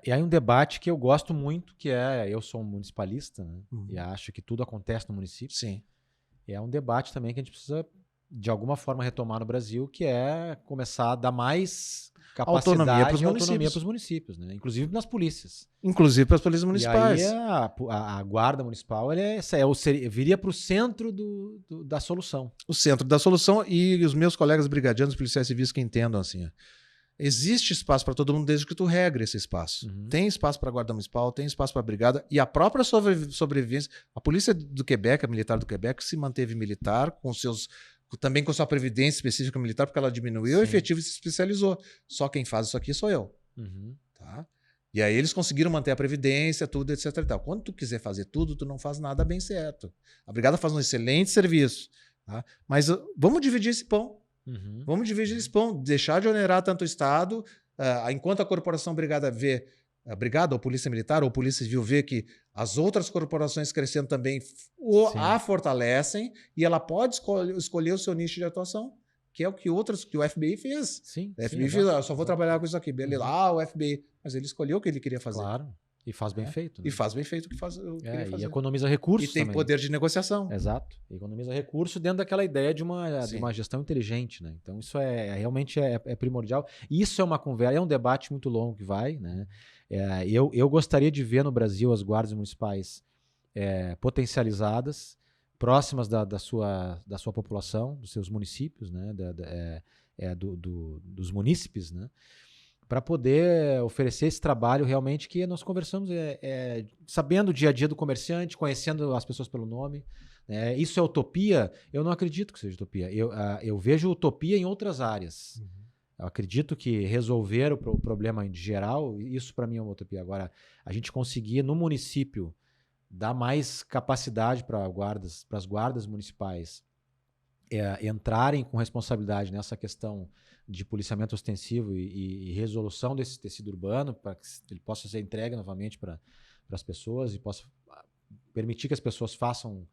E aí um debate que eu gosto muito, que eu sou um municipalista, né? E acho que tudo acontece no município. Sim. É um debate também que a gente precisa, de alguma forma, retomar no Brasil, que é começar a dar mais capacidade e autonomia para os municípios, né? Inclusive nas polícias. Inclusive para as polícias municipais. E aí a guarda municipal viria para o centro da solução. O centro da solução, e os meus colegas brigadianos, policiais civis que entendam assim, existe espaço para todo mundo desde que tu regre esse espaço. Tem espaço para a guarda municipal, tem espaço para a brigada e a própria sobrevivência. A polícia do Quebec, a militar do Quebec, se manteve militar também com sua previdência específica militar, porque ela diminuiu o efetivo e se especializou. Só quem faz isso aqui sou eu. Tá? E aí eles conseguiram manter a previdência, tudo, etc e tal. Quando tu quiser fazer tudo, tu não faz nada bem certo. A brigada faz um excelente serviço. Tá? Mas vamos dividir esse pão. Vamos dividir esse pão, deixar de onerar tanto o Estado, enquanto a corporação brigada vê, a brigada ou polícia militar ou polícia civil vê que as outras corporações crescendo também a fortalecem e ela pode escolher o seu nicho de atuação, que é o que o FBI fez. Sim, o FBI fez, eu só vou trabalhar com isso aqui, beleza. O FBI, mas ele escolheu o que ele queria fazer. Claro. E faz bem feito. Né? E faz bem feito o que queria fazer. E economiza recursos. E tem também. poder de negociação. Exato. Economiza recursos dentro daquela ideia de uma gestão inteligente. Né? Então, isso realmente é primordial. Isso é uma conversa, é um debate muito longo que vai. Né? Eu gostaria de ver no Brasil as guardas municipais potencializadas, próximas da sua população, dos seus municípios, né? Dos munícipes, né? Para poder oferecer esse trabalho realmente que nós conversamos, sabendo o dia a dia do comerciante, conhecendo as pessoas pelo nome. Isso é utopia? Eu não acredito que seja utopia. Eu vejo utopia em outras áreas. Eu acredito que resolver o problema em geral, isso para mim é uma utopia. Agora, a gente conseguir no município dar mais capacidade para as guardas municipais entrarem com responsabilidade nessa questão de policiamento ostensivo e resolução desse tecido urbano, para que ele possa ser entregue novamente para as pessoas e possa permitir que as pessoas façam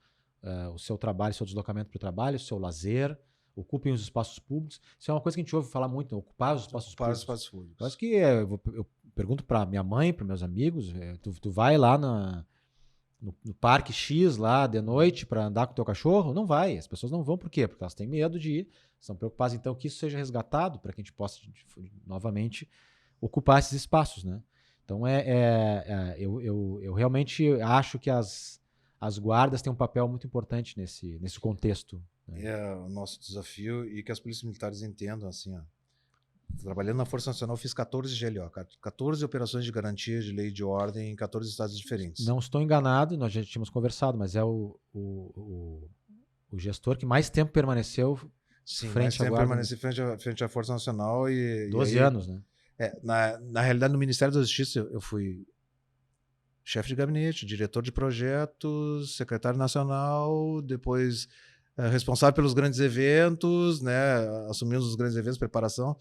o seu trabalho, seu deslocamento para o trabalho, o seu lazer, ocupem os espaços públicos. Isso é uma coisa que a gente ouve falar muito, né? Ocupar os espaços públicos. Mas que eu pergunto para minha mãe, para meus amigos, tu vai lá no Parque X lá de noite para andar com o teu cachorro? Não vai. As pessoas não vão. Por quê? Porque elas têm medo de ir. Estão preocupadas, então, que isso seja resgatado para que a gente possa novamente ocupar esses espaços, né? Então, eu realmente acho que as as guardas têm um papel muito importante nesse contexto. Né? É o nosso desafio e que as polícias militares entendam, assim, ó. Trabalhando na Força Nacional, fiz 14 GLO, 14 operações de garantia de lei e de ordem em 14 estados diferentes. Não estou enganado, nós já tínhamos conversado, mas é o gestor que mais tempo permaneceu frente à guarda. Permaneci frente à Força Nacional. 12 anos, né? Na realidade, no Ministério da Justiça, eu fui chefe de gabinete, diretor de projetos, secretário nacional, depois responsável pelos grandes eventos, né? Assumimos os grandes eventos, preparação.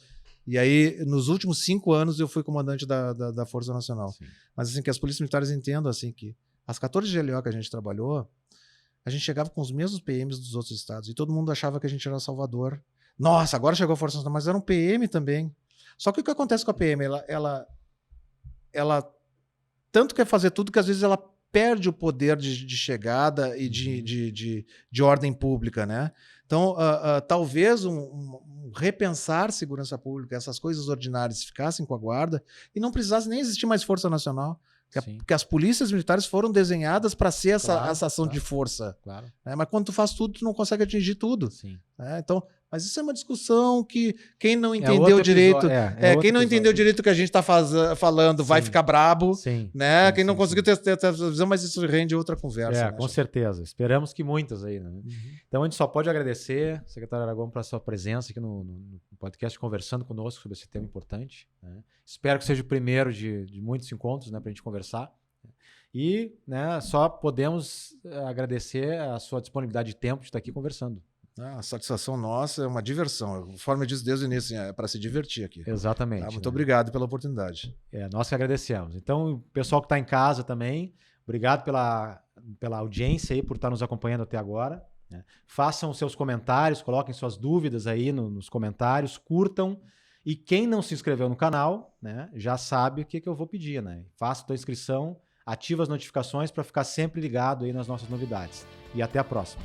E aí, nos últimos 5 anos, eu fui comandante da Força Nacional. Sim. Mas assim, que as polícias militares entendam assim, que as 14 GLO que a gente trabalhou, a gente chegava com os mesmos PMs dos outros estados e todo mundo achava que a gente era Salvador. Nossa, agora chegou a Força Nacional, mas era um PM também. Só que o que acontece com a PM? Ela tanto quer fazer tudo que às vezes ela perde o poder de chegada e de ordem pública, né? Então, talvez repensar segurança pública, essas coisas ordinárias ficassem com a guarda e não precisasse nem existir mais Força Nacional. Porque as polícias militares foram desenhadas para ser essa ação de força. Claro. Mas quando tu faz tudo, tu não consegue atingir tudo. Sim. Então, mas isso é uma discussão que quem não entendeu direito, quem não entendeu direito o que a gente está falando vai ficar brabo. Sim. Né? Quem não conseguiu ter essa visão, mas isso rende outra conversa. Né, com certeza. Esperamos que muitas aí. Né? Então a gente só pode agradecer, secretário Aragão, pela sua presença aqui no podcast, conversando conosco sobre esse tema importante. Né? Espero que seja o primeiro de muitos encontros, né, para a gente conversar. E, né, só podemos agradecer a sua disponibilidade de tempo de estar aqui conversando. A satisfação nossa é uma diversão. Conforme eu disse desde o início, é para se divertir aqui. Exatamente. Tá? Muito obrigado pela oportunidade. Nós que agradecemos. Então, o pessoal que está em casa também, obrigado pela audiência aí, por estar nos acompanhando até agora. Né? Façam seus comentários, coloquem suas dúvidas aí nos comentários, curtam. E quem não se inscreveu no canal, né, já sabe o que eu vou pedir. Né? Faça a sua inscrição, ativa as notificações para ficar sempre ligado aí nas nossas novidades. E até a próxima.